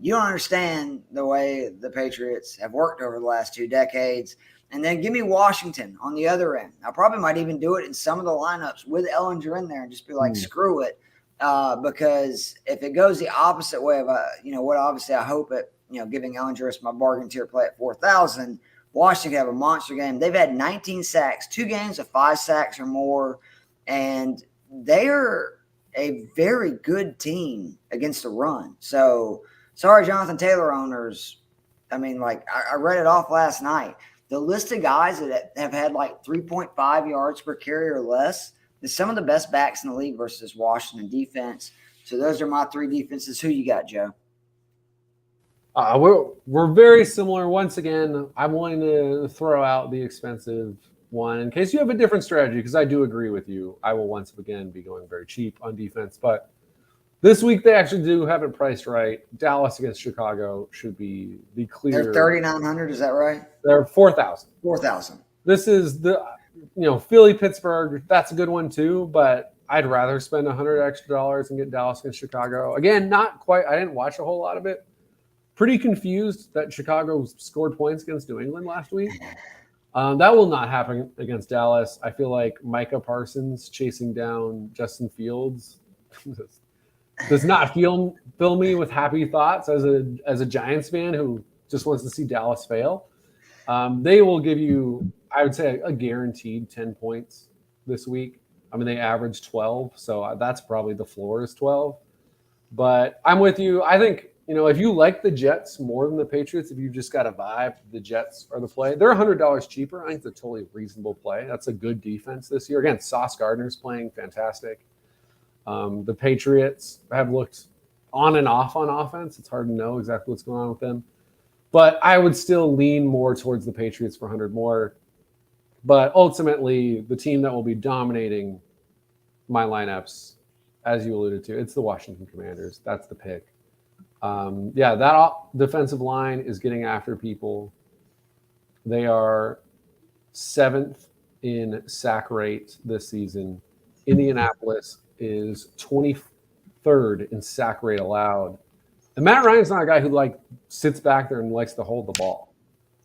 you don't understand the way the Patriots have worked over the last 2 decades. And then give me Washington on the other end. I probably might even do it in some of the lineups with Ellinger in there and just be like, screw it. Because if it goes the opposite way of, what obviously I hope it, giving Ellinger as my bargain tier play at 4,000, Washington have a monster game. They've had 19 sacks, 2 games of 5 sacks or more. And they're a very good team against the run. So sorry, Jonathan Taylor owners. I mean, I read it off last night. The list of guys that have had 3.5 yards per carry or less is some of the best backs in the league versus Washington defense. So those are my 3 defenses. Who you got, Joe? We're very similar. Once again, I'm willing to throw out the expensive one in case you have a different strategy, because I do agree with you. I will once again be going very cheap on defense, but this week they actually do have it priced right. Dallas against Chicago should be the clear. They're 3,900, is that right? They're 4,000. 4,000. This is the Philly, Pittsburgh. That's a good one too, but I'd rather spend $100 extra and get Dallas against Chicago. Again, not quite. I didn't watch a whole lot of it. Pretty confused that Chicago scored points against New England last week. That will not happen against Dallas. I feel like Micah Parsons chasing down Justin Fields does not fill me with happy thoughts as a Giants fan who just wants to see Dallas fail. They will give you, I would say, a guaranteed 10 points this week. I mean, they average 12, so that's probably the floor is 12. But I'm with you. I think if you like the Jets more than the Patriots, if you just got a vibe, the Jets are the play. They're $100 cheaper. I think it's a totally reasonable play. That's a good defense this year. Again, Sauce Gardner's playing fantastic. The Patriots have looked on and off on offense. It's hard to know exactly what's going on with them. But I would still lean more towards the Patriots for 100 more. But ultimately, the team that will be dominating my lineups, as you alluded to, it's the Washington Commanders. That's the pick. That defensive line is getting after people. They are 7th in sack rate this season. Indianapolis is 23rd in sack rate allowed. And Matt Ryan's not a guy who sits back there and likes to hold the ball.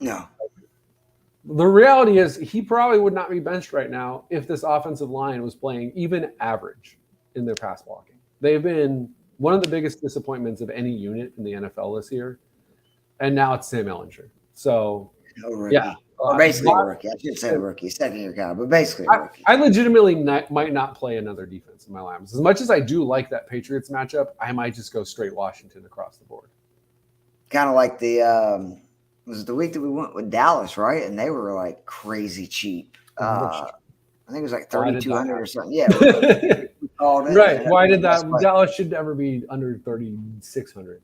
No. The reality is he probably would not be benched right now if this offensive line was playing even average in their pass blocking. They've been one of the biggest disappointments of any unit in the NFL this year. And now it's Sam Ehlinger. So, yeah. Basically a rookie. I should say rookie, second-year guy, but basically a rookie. I legitimately might not play another defense in my lineups. As much as I do like that Patriots matchup, I might just go straight Washington across the board. Kind of like was it the week that we went with Dallas, right? And they were crazy cheap. I think it was 3,200 or something. Yeah. Right. Why did that? Dallas should never be under 3,600.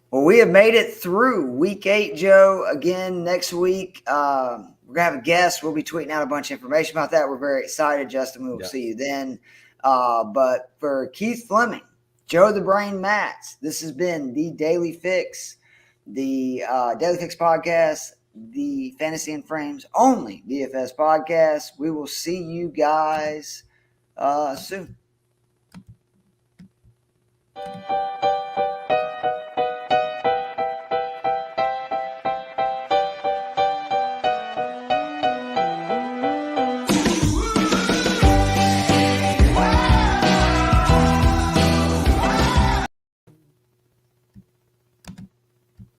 Well, we have made it through week 8, Joe. Again, next week, we're going to have a guest. We'll be tweeting out a bunch of information about that. We're very excited, Justin. We will see you then. But for Keith Fleming, Joe the Brain Matz, this has been the Daily Fix, the Daily Fix podcast, the Fantasy and Frames only DFS podcast. We will see you guys soon.